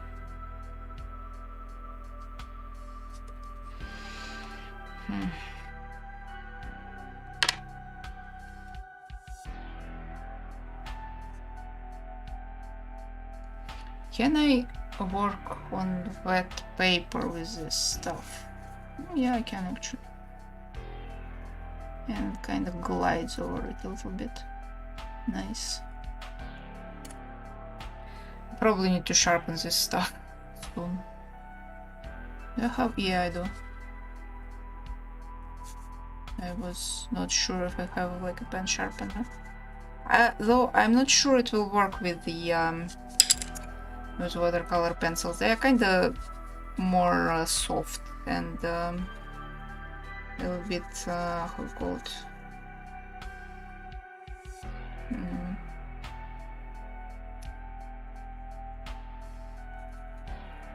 Can I work on wet paper with this stuff? Yeah, I can actually. And kind of glides over it a little bit. Nice. Probably need to sharpen this stuff soon. Do I have? Yeah, I do. I was not sure if I have like a pen sharpener. Though I'm not sure it will work with the with watercolor pencils. They are kind of more soft and a little bit how you call it?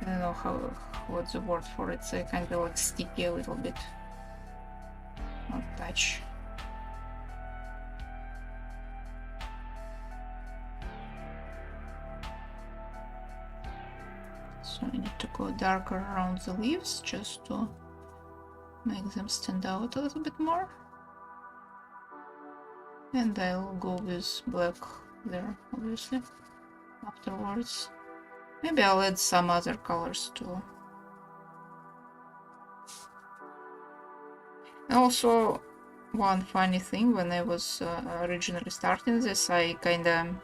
I don't know what's the word for it. It's kind of like sticky a little bit. Not touch. So I need to go darker around the leaves just to make them stand out a little bit more. And I'll go with black there, obviously, afterwards. Maybe I'll add some other colors too. Also, one funny thing, when I was originally starting this, I kinda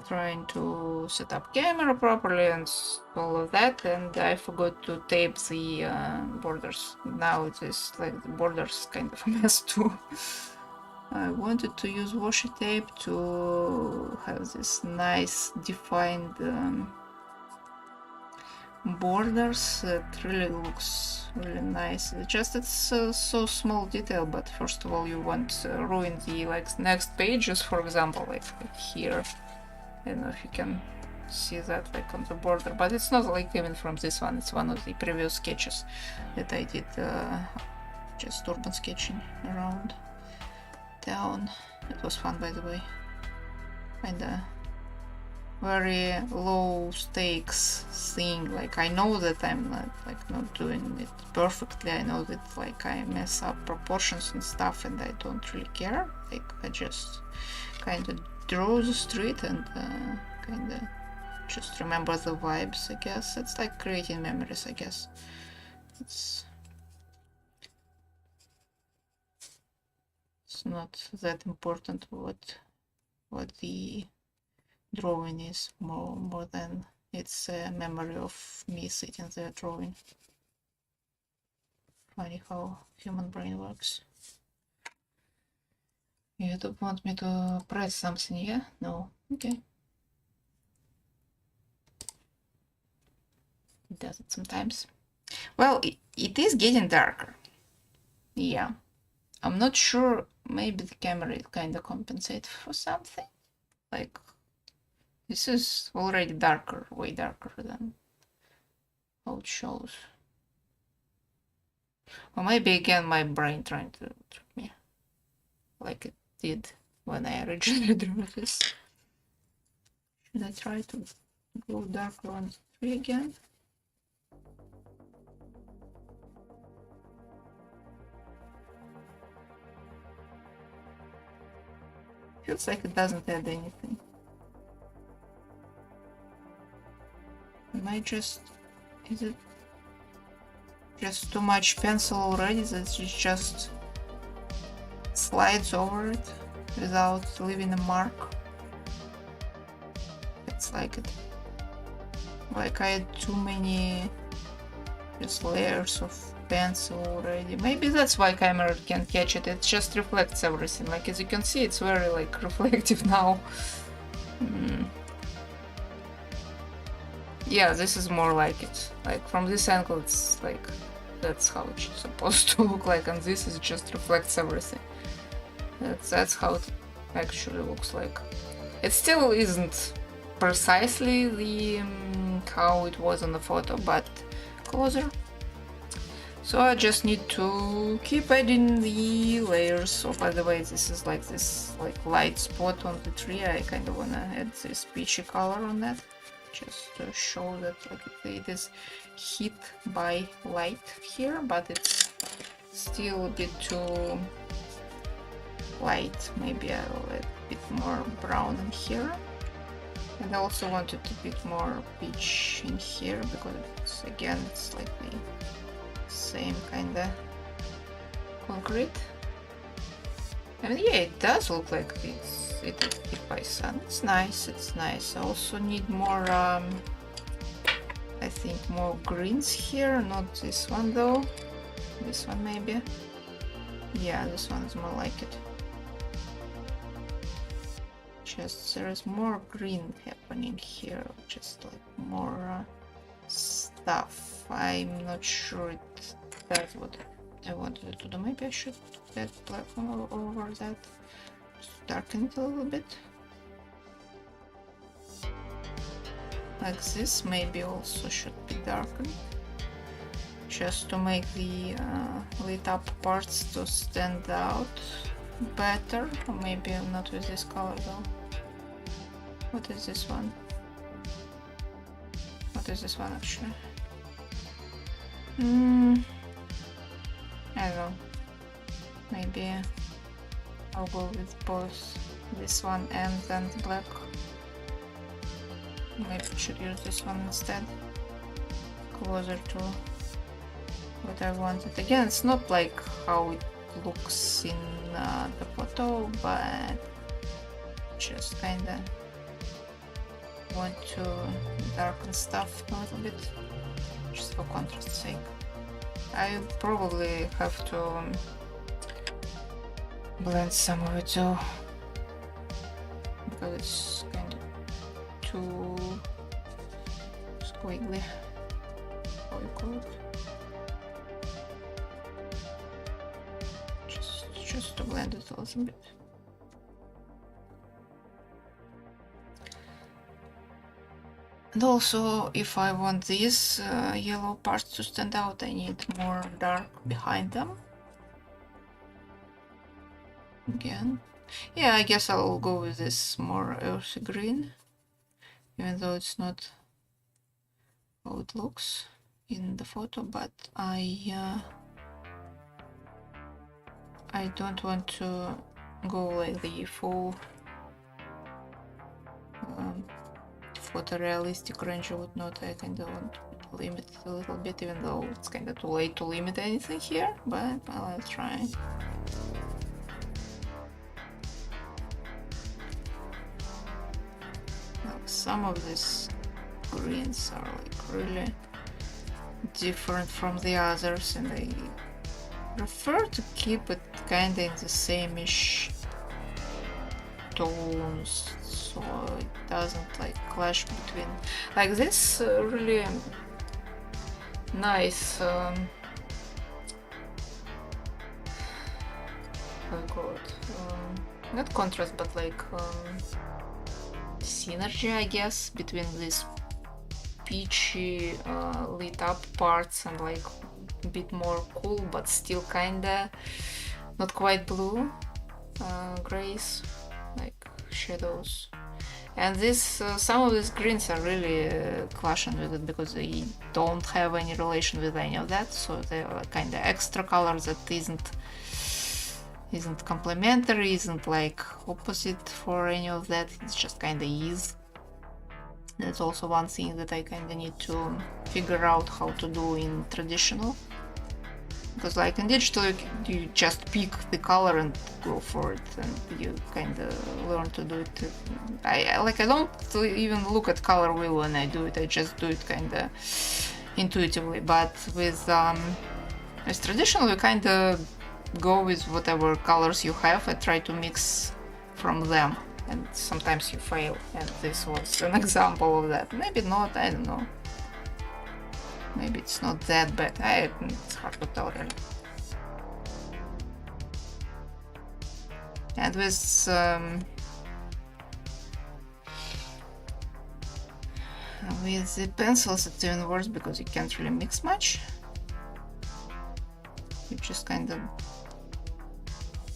trying to set up camera properly and all of that, and I forgot to tape the borders. Now it is like the borders kind of a mess too. I wanted to use washi tape to have this nice defined borders. It really looks really nice. It's so small detail, but first of all you won't ruin the next pages, for example, like here. I don't know if you can see that like on the border, but it's not like even from this one. It's one of the previous sketches that I did, just urban sketching around town. It was fun, by the way. Kinda very low stakes thing. Like I know that I'm not doing it perfectly. I know that like I mess up proportions and stuff, and I don't really care. Like I just kind of draw the street and kind of just remember the vibes. I guess it's like creating memories. I guess it's not that important what the drawing is, more than it's a memory of me sitting there drawing. Funny how human brain works. YouTube want me to press something, yeah? No. Okay. It does it sometimes. Well, it is getting darker. Yeah. I'm not sure, maybe the camera kind of compensates for something. Like, this is already darker, way darker than how it shows. Or maybe again my brain trying to trick me, like it did when I originally drew this. Should I try to go darker on the tree again? Feels like it doesn't add anything. Am I just... is it just too much pencil already that it just slides over it without leaving a mark? It's like it. Like I had too many There's layers of pencil already. Maybe that's why camera can't catch it. It just reflects everything. Like as you can see, it's very like reflective now. Yeah, this is more like it. Like from this angle, it's like that's how it's supposed to look like, and this is just reflects everything. That's how it actually looks like. It still isn't precisely the how it was on the photo, but closer. So I just need to keep adding the layers. So by the way, this is like this like light spot on the tree. I kind of wanna add this peachy color on that, just to show that like it is hit by light here, but it's still a bit too light. Maybe I'll add a bit more brown in here. And I also wanted a bit more peach in here because it's, again, it's like the same kind of concrete. And yeah, it does look like it is hit by sun. It's nice, it's nice. I also need more, I think more greens here, not this one though. This one maybe. Yeah, this one is more like it. Just there is more green happening here, just like more stuff. I'm not sure that's what I wanted to do. Maybe I should add black over that, just darken it a little bit. Like this, maybe also should be darkened, just to make the lit up parts to stand out better. Or maybe I'm not with this color though. What is this one? What is this one actually? I don't know. Maybe I'll go with both this one and then the black. Maybe I should use this one instead. Closer to what I wanted. Again, it's not like how it looks in the photo, but just kinda want to darken stuff a little bit, just for contrast's sake. I probably have to blend some of it too, because it's kind of too squiggly. How you call it? Just to blend it a little bit. And also, if I want these yellow parts to stand out, I need more dark behind them. Again. Yeah, I guess I'll go with this more earthy green, even though it's not how it looks in the photo, but I don't want to go like the full photorealistic range or whatnot. I kind of want to limit it a little bit, even though it's kind of too late to limit anything here, but I'll try. Like some of these greens are like really different from the others, and I prefer to keep it kind of in the same-ish tones, so it doesn't like clash between. Like this really nice how do you call it? Not contrast, but like synergy, I guess, between these peachy lit up parts and like a bit more cool but still kinda not quite blue grays, like shadows. And this some of these greens are really clashing with it because they don't have any relation with any of that, so they're kind of extra colors that isn't complementary, isn't like opposite for any of that. It's just kind of is. That's also one thing that I kind of need to figure out how to do in traditional, because like in digital you just pick the color and go for it, and you kind of learn to do it. I don't even look at color wheel when I do it. I just do it kind of intuitively, but with traditional you kind of go with whatever colors you have and try to mix from them, and sometimes you fail, and this was an example of that. Maybe not, I don't know. Maybe it's not that bad. It's hard to tell really. And with the pencils it's even worse because you can't really mix much. You just kind of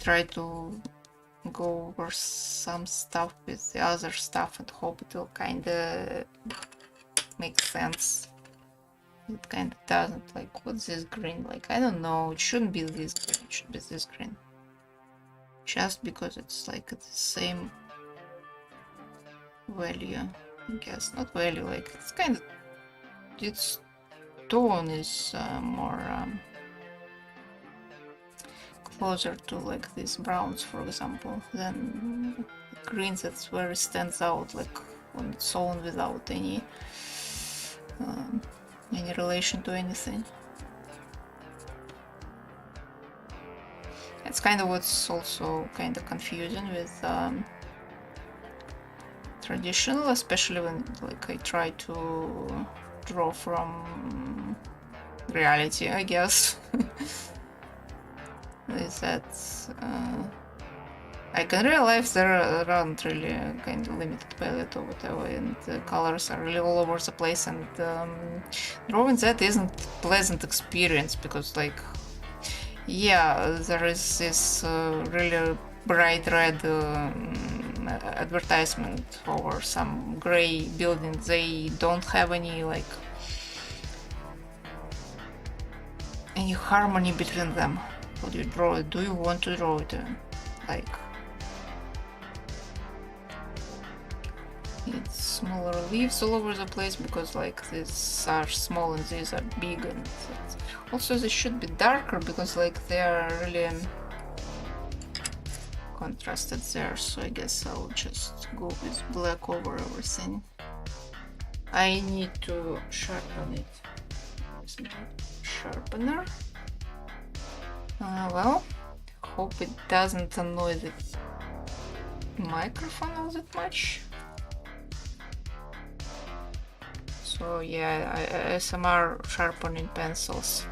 try to go over some stuff with the other stuff and hope it will kind of make sense. It kind of doesn't. Like, what's this green? Like, I don't know. It shouldn't be this green. It should be this green. Just because it's like the same value, I guess. Not value, like it's kind of, its tone is more closer to like these browns, for example, than greens. That's where it stands out, like on its own without any relation to anything. It's kind of what's also kind of confusing with traditional, especially when like I try to draw from reality, I guess. Is that like in real life there aren't really kind of limited palette or whatever, and the colors are really all over the place, and drawing that isn't pleasant experience because like, yeah, there is this really bright red advertisement over some gray building. They don't have any like any harmony between them. How do you draw it? Do you want to draw it? Like, it's smaller leaves all over the place because like these are small and these are big, and also they should be darker because like they are really contrasted there, so I guess I'll just go with black over everything. I need to sharpen it. Sharpener. Well, hope it doesn't annoy the microphone all that much. So yeah, ASMR sharpening pencils.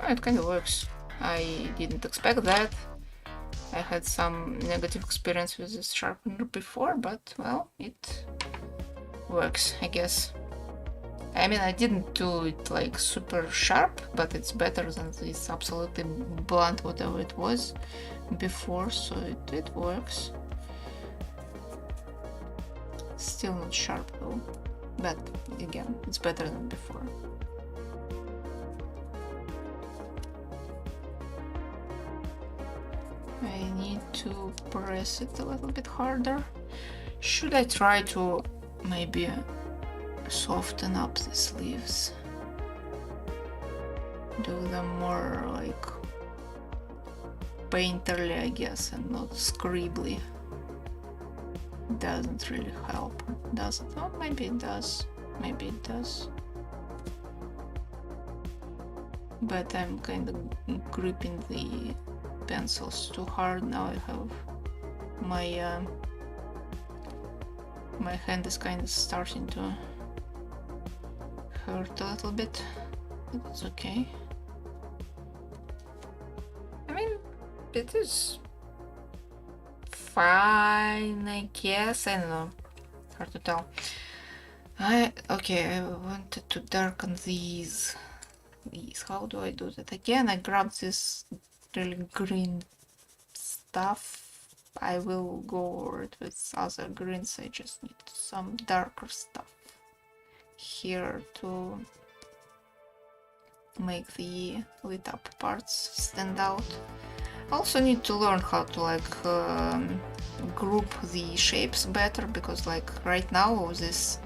Oh, it kind of works. I didn't expect that. I had some negative experience with this sharpener before, but well, it works, I guess. I mean, I didn't do it like super sharp, but it's better than this absolutely blunt whatever it was before, so it works. Still not sharp though, but again, it's better than before. I need to press it a little bit harder. Should I try to maybe soften up these leaves? Do them more like painterly, I guess, and not scribbly. Doesn't really help, does it? Oh, maybe it does. Maybe it does. But I'm kind of gripping the pencils too hard now. I have my my hand is kind of starting to hurt a little bit, but it's okay. I mean, it is fine, I guess. I don't know, hard to tell. Okay, I wanted to darken these. How do I do that? Again, I grab this really green stuff. I will go over it with other greens. I just need some darker stuff here to make the lit up parts stand out. I also need to learn how to like group the shapes better, because like right now these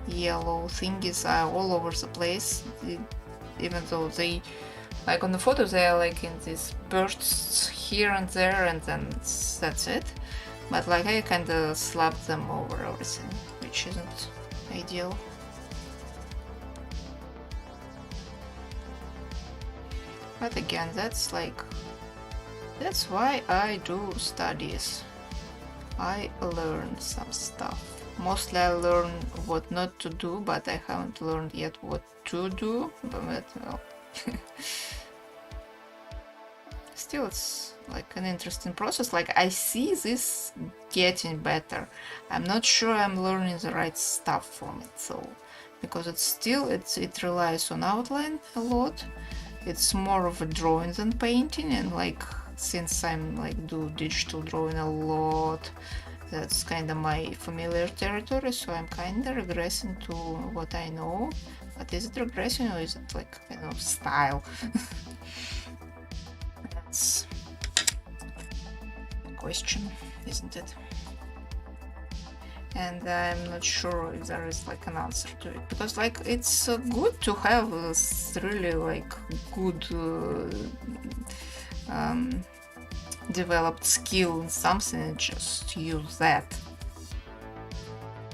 yellow thingies are all over the place, even though they, like on the photo, they are like in these bursts here and there, and then that's it. But like I kind of slapped them over everything, which isn't ideal. But again, that's why I do studies. I learn some stuff. Mostly I learn what not to do, but I haven't learned yet what to do. But well, still it's like an interesting process. Like I see this getting better. I'm not sure I'm learning the right stuff from it, so because it relies on outline a lot. It's more of a drawing than painting, and like since I'm like do digital drawing a lot, that's kind of my familiar territory, so I'm kind of regressing to what I know. But is it regressing or is it like kind of style? That's a question, isn't it? And I'm not sure if there is like an answer to it, because like it's good to have this really like good developed skill in something and just use that.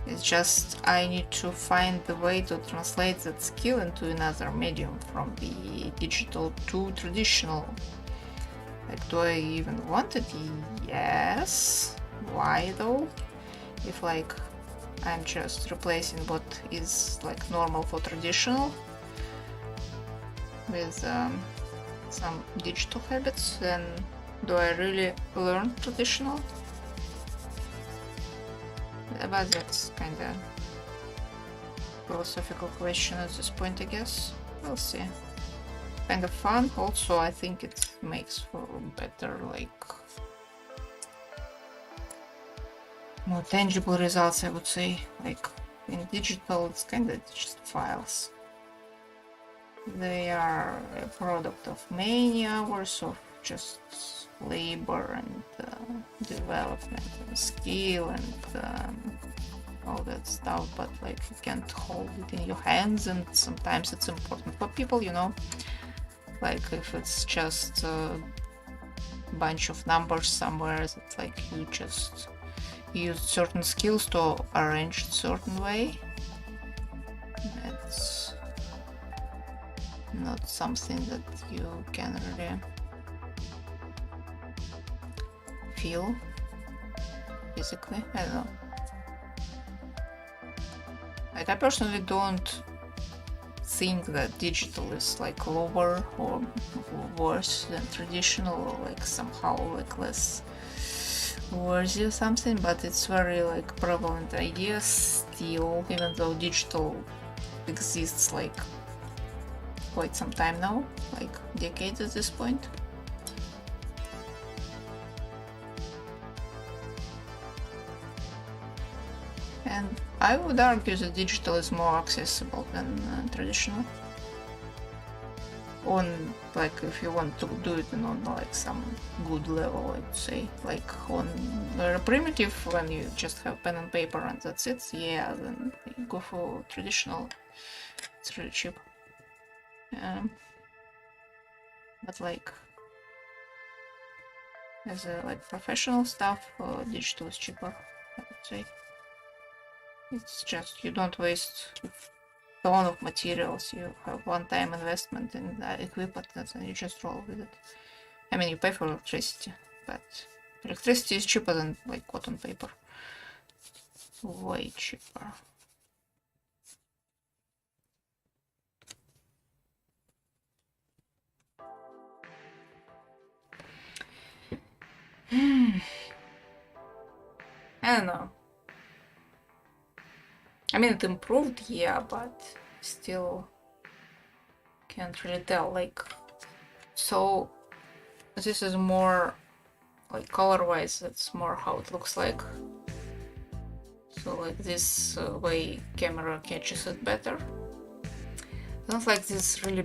It's just I need to find the way to translate that skill into another medium from the digital to traditional. Like, do I even want it? Yes. Why though? If like I'm just replacing what is like normal for traditional with some digital habits, then do I really learn traditional? But that's kind of philosophical question at this point, I guess. We'll see. Kind of fun. Also, I think it makes for better, like, more tangible results, I would say. Like, in digital, it's kind of just files. They are a product of many hours of just labor and development and skill and all that stuff, but like you can't hold it in your hands, and sometimes it's important for people, you know, like if it's just a bunch of numbers somewhere, it's like you just use certain skills to arrange it a certain way. It's not something that you can really feel physically. I don't know. Like I personally don't think that digital is like lower or worse than traditional, or like somehow like less worthy or something, but it's very like prevalent idea still, even though digital exists like quite some time now, like decades at this point. And I would argue that digital is more accessible than traditional. On like if you want to do it on like some good level, I'd say, like on a primitive when you just have pen and paper and that's it, yeah, then you go for traditional. It's really cheap. But like as a like professional stuff, digital is cheaper, I would say. It's just you don't waste a ton of materials. You have one-time investment in equipment and you just roll with it. I mean, you pay for electricity, but electricity is cheaper than like cotton paper. Way cheaper. I don't know. I mean, it improved, yeah, but still can't really tell. Like, so this is more like color-wise. That's more how it looks like. So like this way, camera catches it better. Not like this really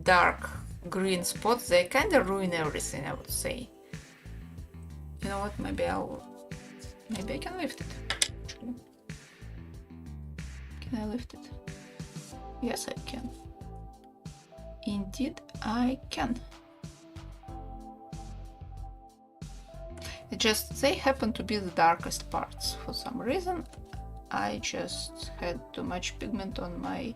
dark green spots. They kind of ruin everything, I would say. You know what? Maybe I can lift it. Actually. Can I lift it? Yes, I can. Indeed, I can. It just, they happen to be the darkest parts for some reason. I just had too much pigment on my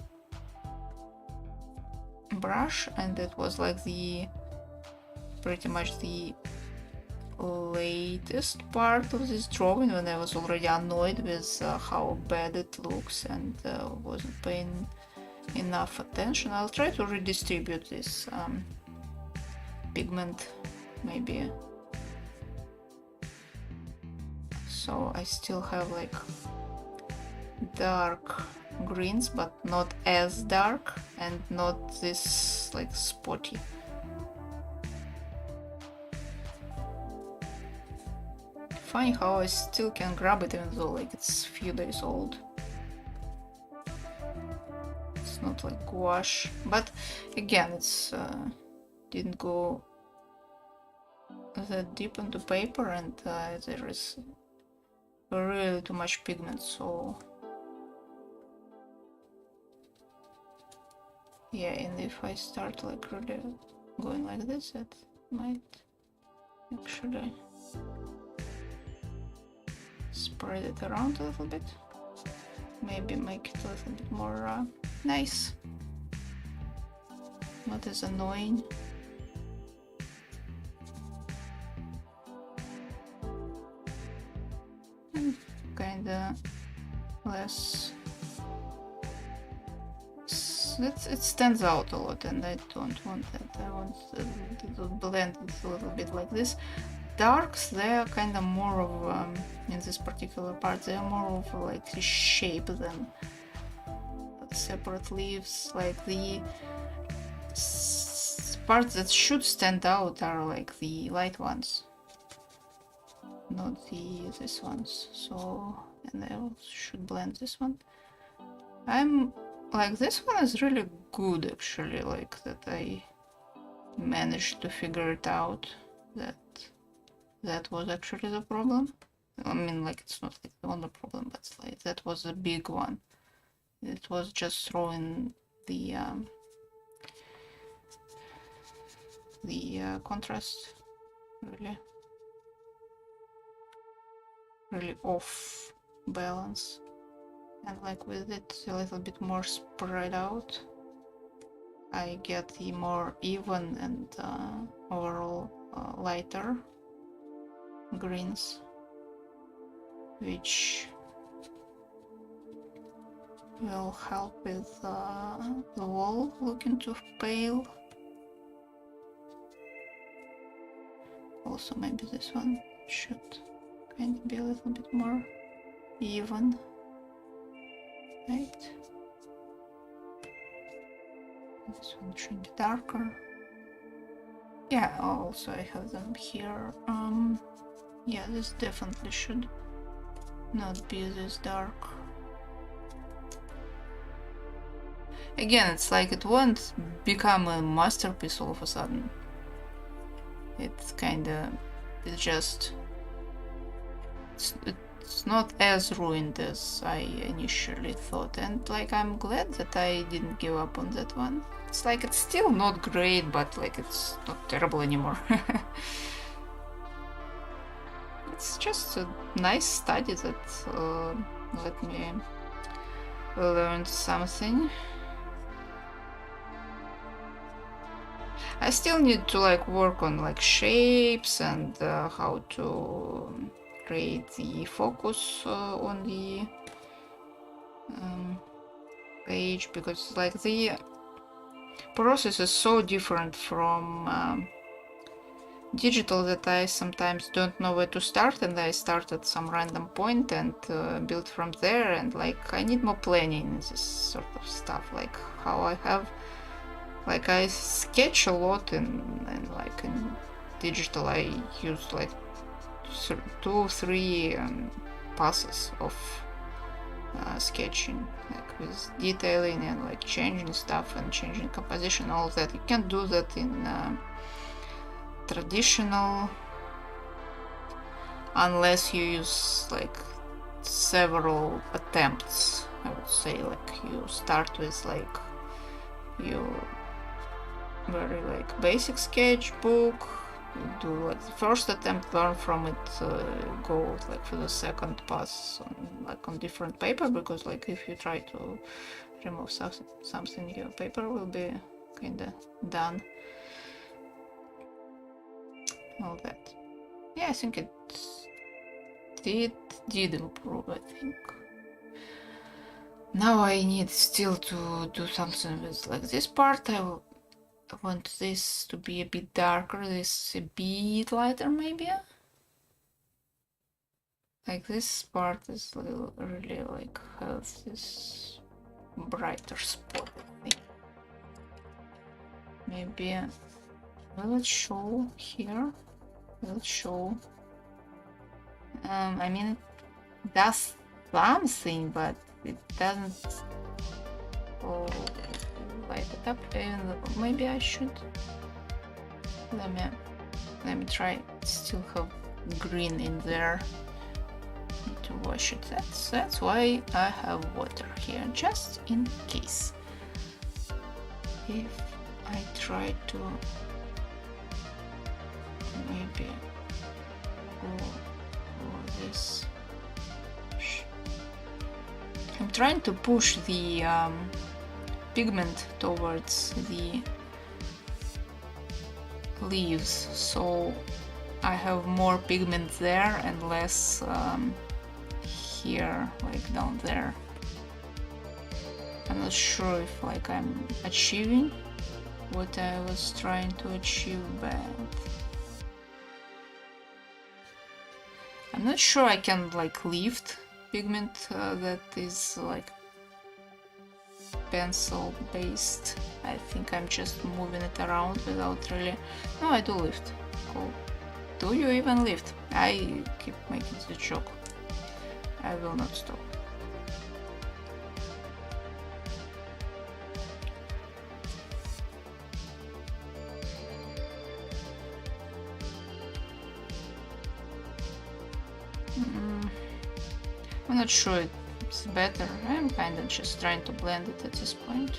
brush, and it was like the pretty much the latest part of this drawing when I was already annoyed with how bad it looks and wasn't paying enough attention. I'll try to redistribute this pigment maybe, so I still have like dark greens but not as dark and not this like spotty. Funny how I still can grab it even though like it's a few days old. It's not like gouache, but again it's didn't go that deep into paper, and there is really too much pigment, so yeah. And if I start like really going like this, it might actually spread it around a little bit, maybe make it a little bit more nice, not as annoying. And kinda less, it stands out a lot, and I don't want that. I want to blend it a little bit like this. Darks, they're kind of more of in this particular part, they're more of like the shape than separate leaves. Like the parts that should stand out are like the light ones, not this ones. So, and I should blend this one. I'm like, this one is really good actually, like that I managed to figure it out that was actually the problem. I mean, like, it's not like the only problem, but like that was a big one. It was just throwing the contrast really off balance, and like with it a little bit more spread out, I get the more even and overall lighter greens, which will help with the wall looking too pale. Also, maybe this one should kind of be a little bit more even, right? This one should be darker. Yeah, also I have them here. Yeah, this definitely should not be this dark. Again, it's like it won't become a masterpiece all of a sudden. It's kinda, it's just, it's not as ruined as I initially thought, and like I'm glad that I didn't give up on that one. It's like it's still not great, but like it's not terrible anymore. It's just a nice study that let me learn something. I still need to like work on like shapes and how to create the focus on the page, because like the process is so different from digital that I sometimes don't know where to start, and I start at some random point and build from there, and like I need more planning in this sort of stuff, like how I have, like I sketch a lot and like in digital I use like 2-3 passes of sketching, like with detailing and like changing stuff and changing composition, all of that. You can't do that in traditional unless you use like several attempts. I would say like you start with like your very like basic sketchbook, do like the first attempt, learn from it, go like for the second pass on like on different paper, because like if you try to remove something, your paper will be kinda done. All that. Yeah, I think it did improve, I think. Now I need still to do something with like this part. I want this to be a bit darker, this a bit lighter maybe. Like this part is really like has this brighter spot, I think. Maybe will it show here? Will it show? I mean, it does something, but it doesn't light it up. And maybe I should. Let me try. Still have green in there. Need to wash it. That's why I have water here, just in case. If I try to maybe go for this. I'm trying to push the pigment towards the leaves, so I have more pigment there and less here, like down there. I'm not sure if like I'm achieving what I was trying to achieve, but I'm not sure I can like lift pigment that is like pencil based. I think I'm just moving it around without really. No, I do lift. Cool. Do you even lift? I keep making the joke. I will not stop. I'm not sure it's better. I'm kinda just trying to blend it at this point.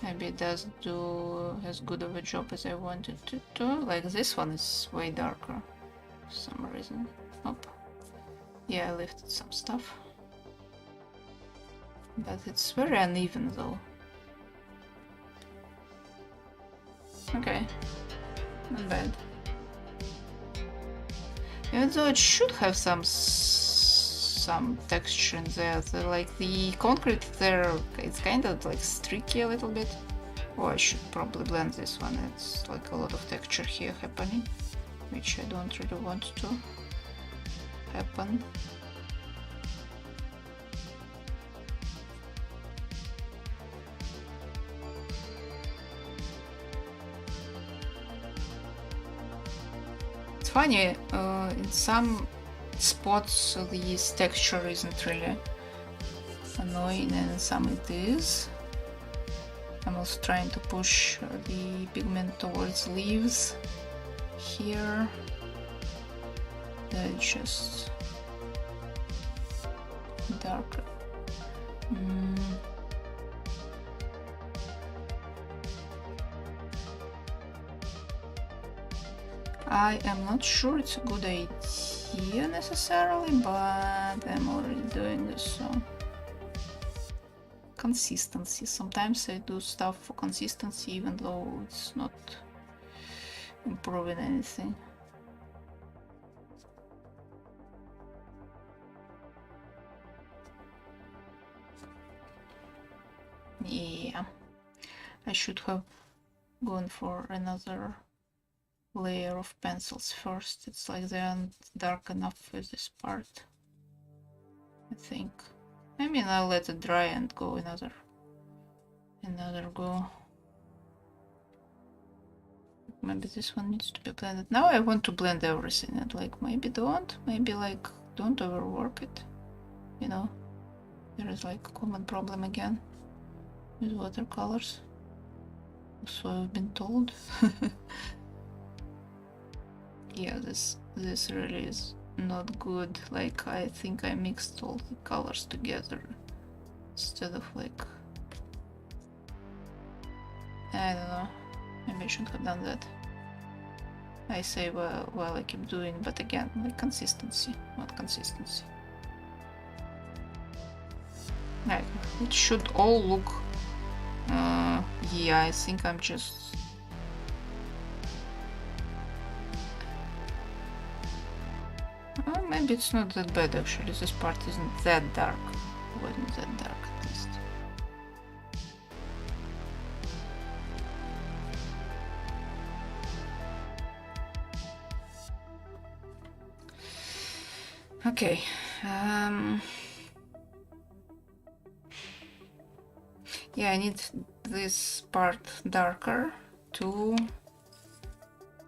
Maybe it doesn't do as good of a job as I wanted to do. Like this one is way darker for some reason. Oh, yeah, I lifted some stuff. But it's very uneven though. Okay, not bad. Even though it should have some texture in there, like the concrete there, it's kind of like streaky a little bit. Oh, I should probably blend this one. It's like a lot of texture here happening, which I don't really want to happen. It's funny, in some spots this texture isn't really annoying, and in some it is. I'm also trying to push the pigment towards leaves here. They're just darker. I am not sure it's a good idea necessarily, but I'm already doing this, so consistency. Sometimes I do stuff for consistency even though it's not improving anything. Yeah, I should have gone for another layer of pencils first. It's like they aren't dark enough with this part, I think. I mean, I'll let it dry and go another go. Maybe this one needs to be blended. Now I want to blend everything and like maybe don't overwork it. You know, there is like a common problem again with watercolors. So I've been told. Yeah, this really is not good. Like, I think I mixed all the colors together instead of like, I don't know, maybe I shouldn't have done that. I say well I keep doing, but again, like consistency, not consistency. I It should all look... yeah, I think I'm just... maybe it's not that bad actually, this part isn't that dark. It wasn't that dark at least. Okay. Yeah, I need this part darker to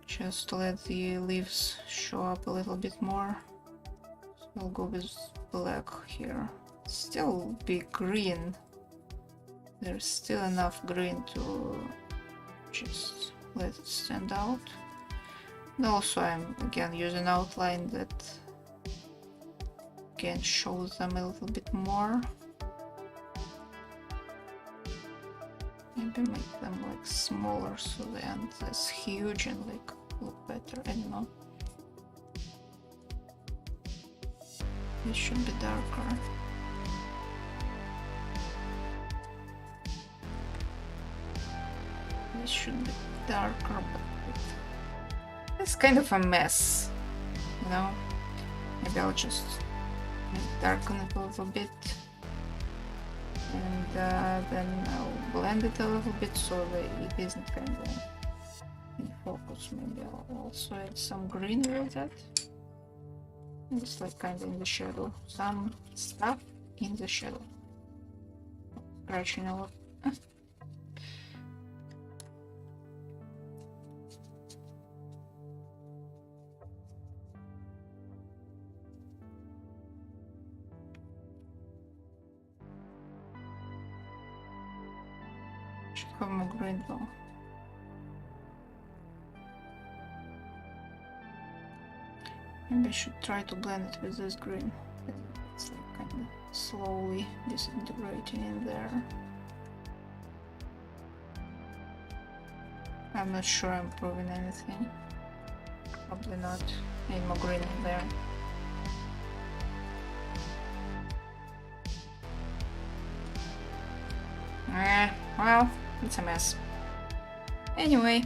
just let the leaves show up a little bit more. So I'll go with black here. Still be green. There's still enough green to just let it stand out. And also I'm again using outline that can show them a little bit more. Maybe make them like smaller so they aren't as huge and like look better. I don't know. This should be darker. This should be darker, but it's kind of a mess, you know? Maybe I'll just darken it a little bit. And then I'll blend it a little bit so that it isn't kind of in focus. Maybe I'll also add some green with that. It's like kind of in the shadow. Some stuff in the shadow. Scratching a lot. Have more green though. Maybe I should try to blend it with this green. It's like kind of slowly disintegrating in there. I'm not sure I'm proving anything. Probably not. Need more green in there. Well, it's a mess. Anyway,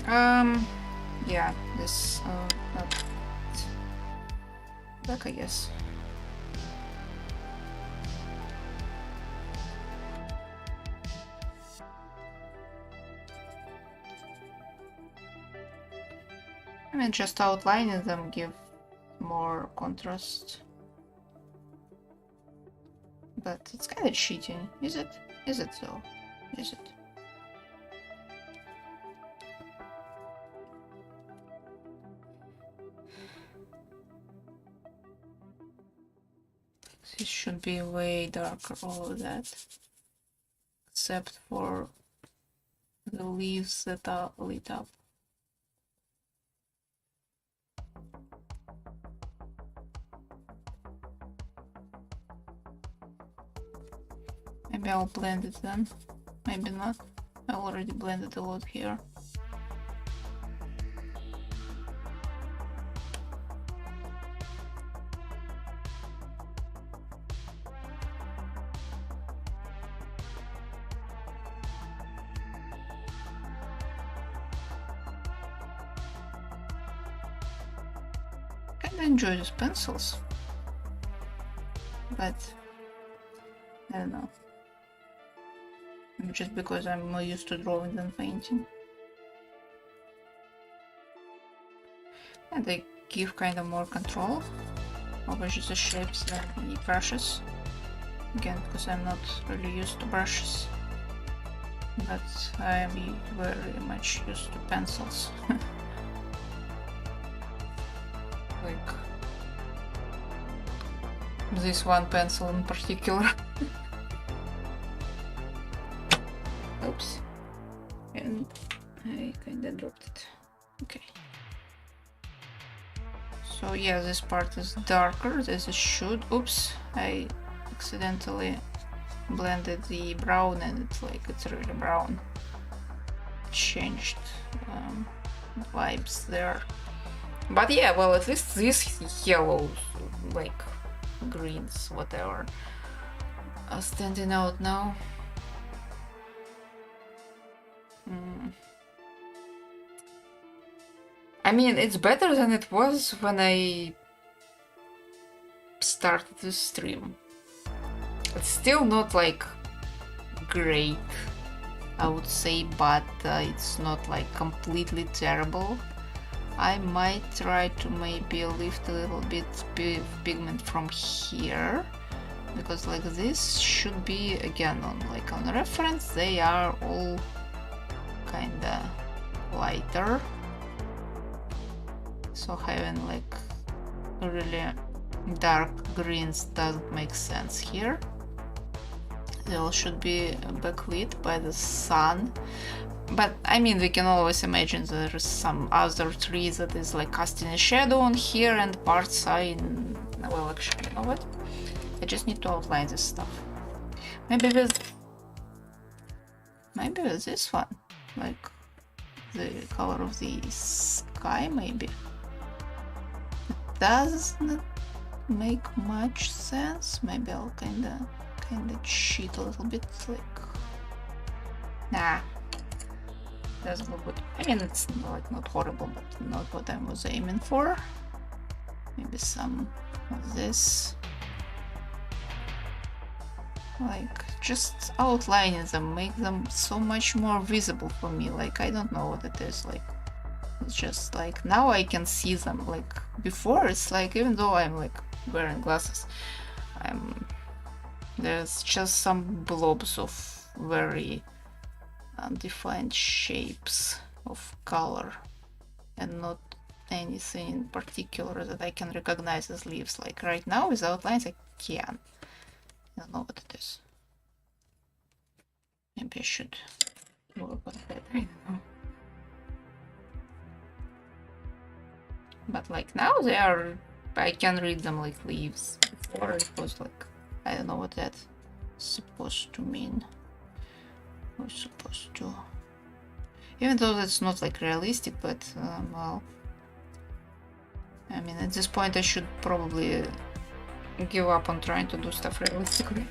yeah, this, not back, I guess. I mean, just outlining them give more contrast. But it's kind of cheating, is it? Is it though? Is it? This should be way darker, all of that. Except for the leaves that are lit up. Maybe I'll blend it then. Maybe not. I already blended a lot here. I enjoy these pencils, but I don't know. Just because I'm more used to drawing than painting. And they give kind of more control over just the shapes than the brushes. Again, because I'm not really used to brushes. But I'm very much used to pencils. Like this one pencil in particular. Oops. And I kinda dropped it. Okay. So yeah, this part is darker as it should. Oops, I accidentally blended the brown and it's really brown. Changed vibes there. But yeah, well, at least these yellows, like greens, whatever, standing out now. I mean, it's better than it was when I started the stream. It's still not like great, I would say, but it's not like completely terrible. I might try to maybe lift a little bit pigment from here, because like this should be again on reference, they are all kinda lighter, so having like really dark greens doesn't make sense here. They all should be backlit by the sun, but I mean, we can always imagine there is some other tree that is like casting a shadow on here and parts are in, well, actually, you know what, I just need to outline this stuff. Maybe with this one, like the color of the sky, maybe. It doesn't make much sense. Maybe I'll kinda cheat a little bit, like, nah, doesn't look good. I mean, it's like not horrible, but not what I was aiming for. Maybe some of this, like just outlining them, make them so much more visible for me. Like, I don't know what it is, like it's just like now I can see them. Like before, it's like even though I'm like wearing glasses, there's just some blobs of very undefined shapes of color and not anything in particular that I can recognize as leaves. Like right now with outlines I can. I don't know what it is. Maybe I should work on that. I don't know. But like now they are, I can read them like leaves. Before it was like, I don't know what that's supposed to mean. Or supposed to. Even though that's not like realistic, but well, I mean, at this point I should probably give up on trying to do stuff realistically.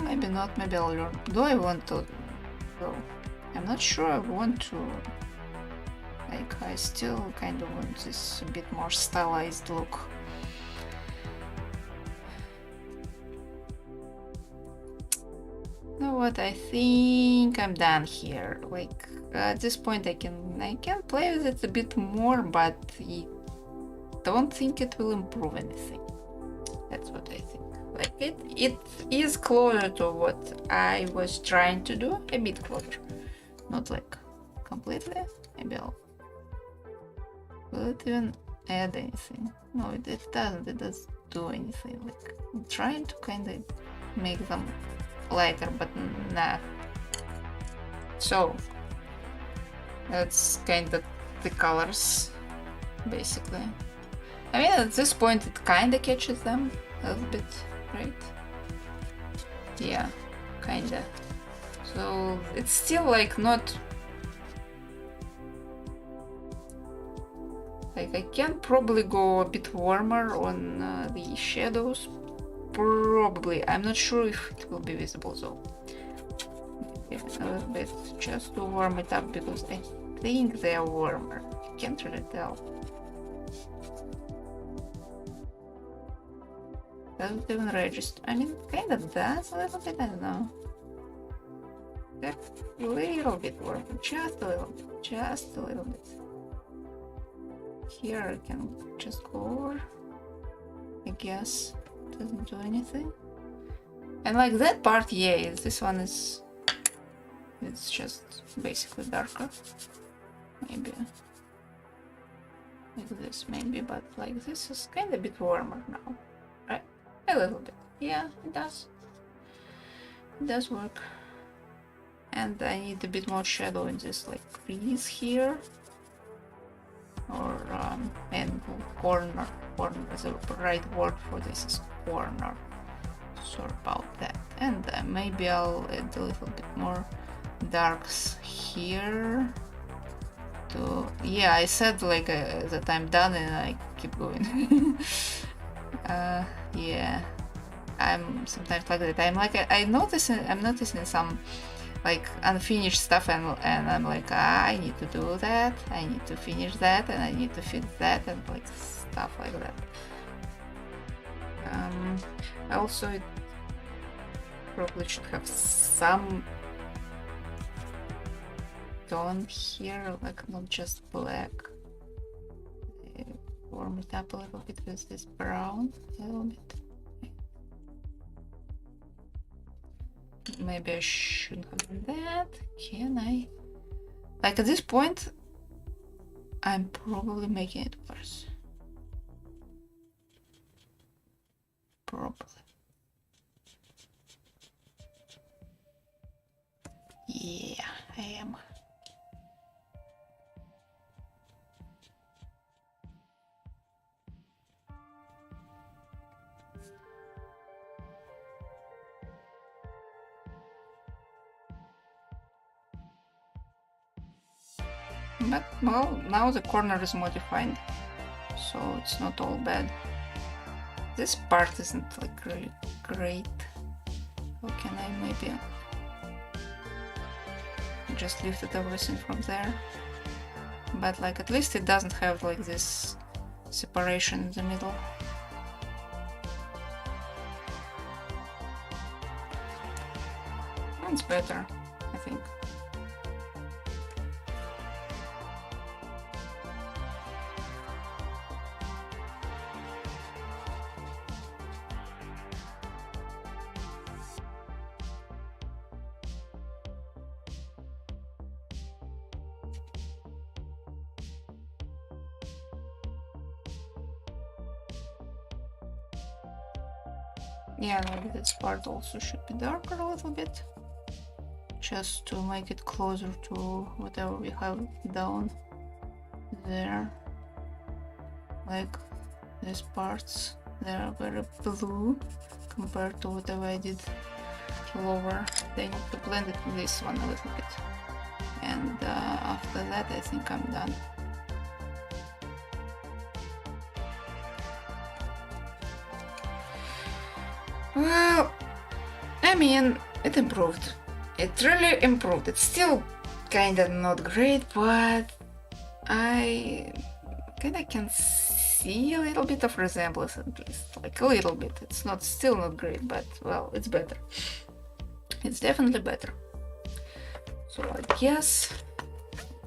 Maybe not, maybe I'll learn. Do I want to go? I'm not sure I want to. Like, I still kind of want this a bit more stylized look. You know what, I think I'm done here. Like, at this point I can play with it a bit more, but I don't think it will improve anything. That's what I think. Like, it is closer to what I was trying to do, a bit closer. Not like completely, maybe I'll. Will it even add anything? No, it doesn't. It doesn't do anything. Like, I'm trying to kind of make them lighter, but nah. So that's kind of the colors, basically. I mean, at this point, it kind of catches them a little bit, right? Yeah, kinda. So it's still like not. Like, I can probably go a bit warmer on the shadows. Probably. I'm not sure if it will be visible though. Maybe a little bit just to warm it up, because I think they are warmer. I can't really tell. Doesn't even register. I mean, kind of does a little bit, I don't know. That's a little bit warmer. Just a little bit. Just a little bit. Here I can just go over. I guess doesn't do anything. And like that part, yeah, this one is, it's just basically darker. Maybe like this, maybe, but like this is kind of a bit warmer now, right? A little bit. Yeah, it does. It does work. And I need a bit more shadow in this like crease here. Or and corner is the right word for this, is corner. Sorry about that. And maybe I'll add a little bit more darks here. To, yeah, I said like that I'm done and I keep going. Yeah, I'm sometimes like that. I'm noticing some like unfinished stuff, and I'm like, I need to do that, I need to finish that, and I need to fix that, and like stuff like that. Also, it probably should have some tone here, like not just black. Warm it up a little bit with this brown, a little bit. Maybe I shouldn't have done that. Can I? Like at this point, I'm probably making it worse. Probably. Yeah, I am. But, well, now the corner is modified, so it's not all bad. This part isn't like really great. How can I maybe just lifted everything from there? But like at least it doesn't have like this separation in the middle. It's better, I think. Yeah, maybe this part also should be darker a little bit, just to make it closer to whatever we have down there. Like these parts, they are very blue compared to whatever I did lower. They need to blend it with this one a little bit. And after that, I think I'm done. Well, I mean, it improved. It really improved. It's still kinda not great, but I kinda can see a little bit of resemblance, at least, like a little bit. It's not still not great, but well, it's better. It's definitely better. So I guess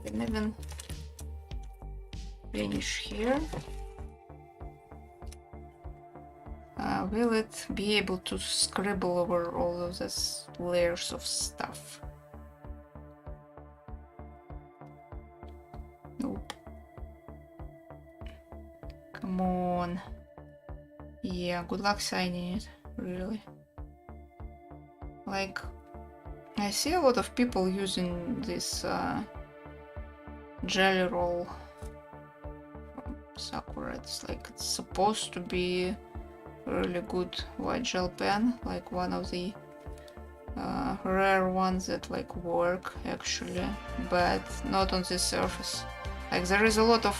we can even finish here. Will it be able to scribble over all of these layers of stuff? Nope. Come on. Yeah, good luck signing it, really. Like, I see a lot of people using this jelly roll from Sakura. It's like it's supposed to be really good white gel pen, like one of the rare ones that like work actually, but not on this surface. Like there is a lot of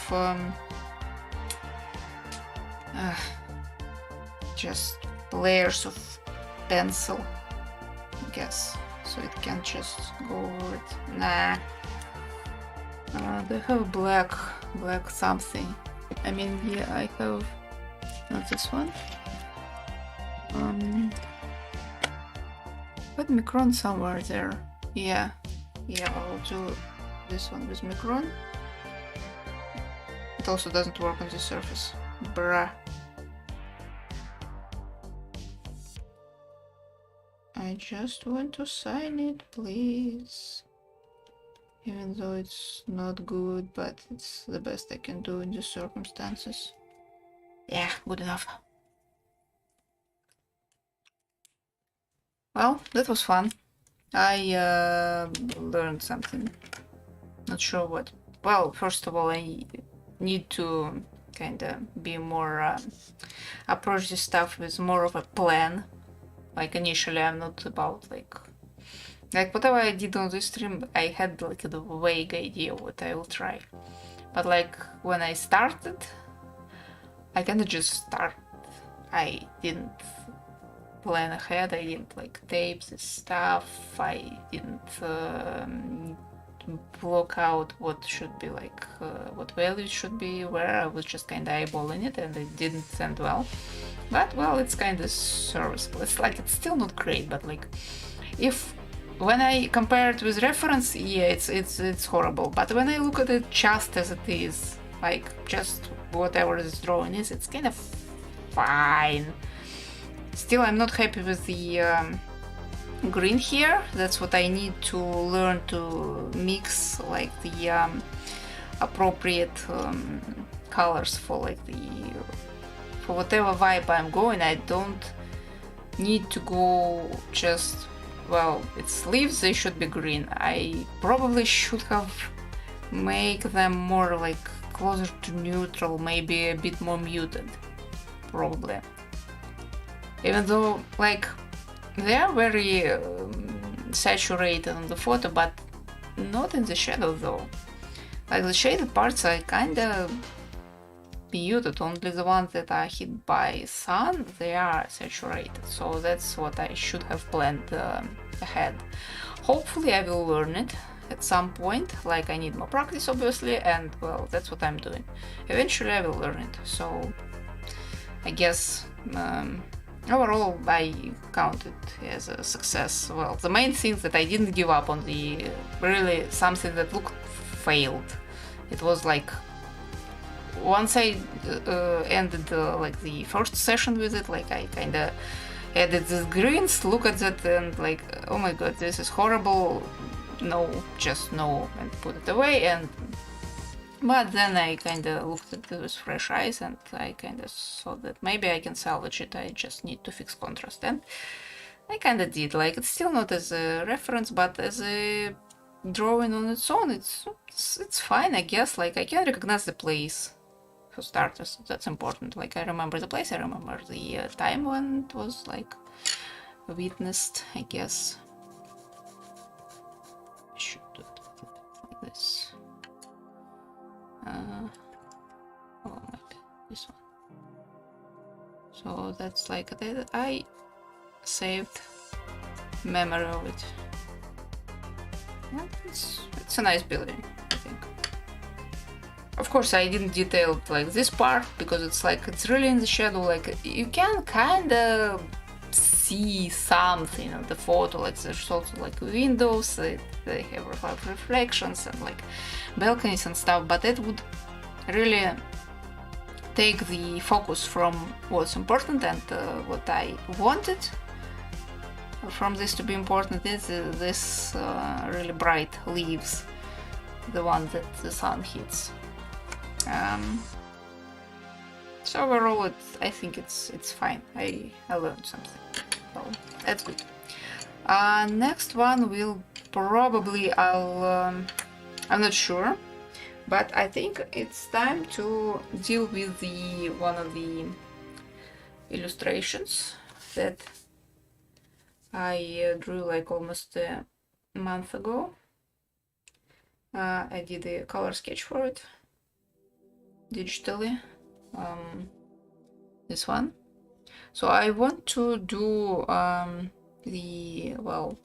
just layers of pencil, I guess, so it can't just go over it. Nah. They have black something. I mean, yeah, I have not this one. But Micron somewhere there. Yeah, I'll do this one with Micron. It also doesn't work on the surface. Bruh. I just want to sign it, please. Even though it's not good, but it's the best I can do in the circumstances. Yeah, good enough. Well, that was fun. I learned something. Not sure what. Well, first of all, I need to kinda be more approach this stuff with more of a plan. Like initially, I'm not about like whatever I did on this stream. I had like a vague idea what I will try, but like when I started, I kinda just start I didn't plan ahead. I didn't like tape this stuff. I didn't block out what should be like, what values should be where. I was just kind of eyeballing it, and it didn't end well. But well, it's kind of serviceable. It's like, it's still not great, but like, if when I compare it with reference, yeah, it's horrible. But when I look at it just as it is, like just whatever this drawing is, it's kind of fine. Still, I'm not happy with the green here. That's what I need to learn to mix like the appropriate colors for like the, for whatever vibe I'm going. I don't need to go just, well, its leaves, they should be green. I probably should have make them more like closer to neutral, maybe a bit more muted, probably. Even though like they are very saturated on the photo, but not in the shadow though. Like the shaded parts are kinda muted, only the ones that are hit by sun, they are saturated. So that's what I should have planned ahead. Hopefully I will learn it at some point, like I need more practice obviously, and well, that's what I'm doing. Eventually I will learn it, so I guess overall I count it as a success. Well, the main thing that I didn't give up on the really something that looked failed. It was like once I ended like the first session with it, like I kinda added these greens, look at that and like, oh my god, this is horrible, no, just no, and put it away. And but then I kinda looked at it with fresh eyes and I kinda saw that maybe I can salvage it, I just need to fix contrast, and I kinda did. Like, it's still not as a reference, but as a drawing on its own, it's fine, I guess. Like, I can recognize the place for starters, that's important. Like, I remember the place, I remember the time when it was like witnessed, I guess. I should do it like this. Oh, maybe this one. So that's like that. I saved memory of it. Yeah, it's a nice building, I think. Of course, I didn't detail like this part because it's like it's really in the shadow. Like you can kind of see something on the photo. Like there's also like windows. They have reflections and like balconies and stuff. But it would really take the focus from what's important, and what I wanted from this to be important is this really bright leaves, the one that the sun hits. So overall, I think it's fine. I learned something, so that's good. Next one will probably I'm not sure, but I think it's time to deal with the one of the illustrations that I drew like almost a month ago. I did a color sketch for it digitally, this one. So I want to do the, well,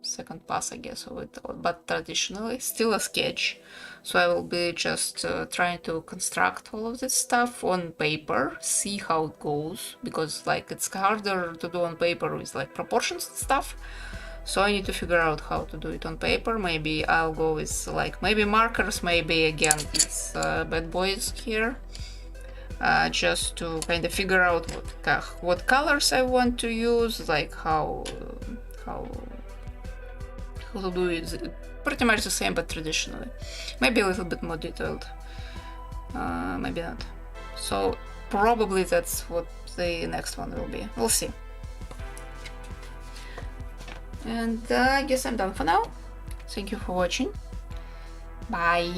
second pass, I guess, of it, but traditionally still a sketch. So I will be just trying to construct all of this stuff on paper, see how it goes, because like it's harder to do on paper with like proportions and stuff. So I need to figure out how to do it on paper. Maybe I'll go with like maybe markers, maybe again these bad boys here, just to kind of figure out what colors I want to use, like how to do it. Pretty much the same, but traditionally. Maybe a little bit more detailed, maybe not. So probably that's what the next one will be. We'll see. And I guess I'm done for now. Thank you for watching. Bye.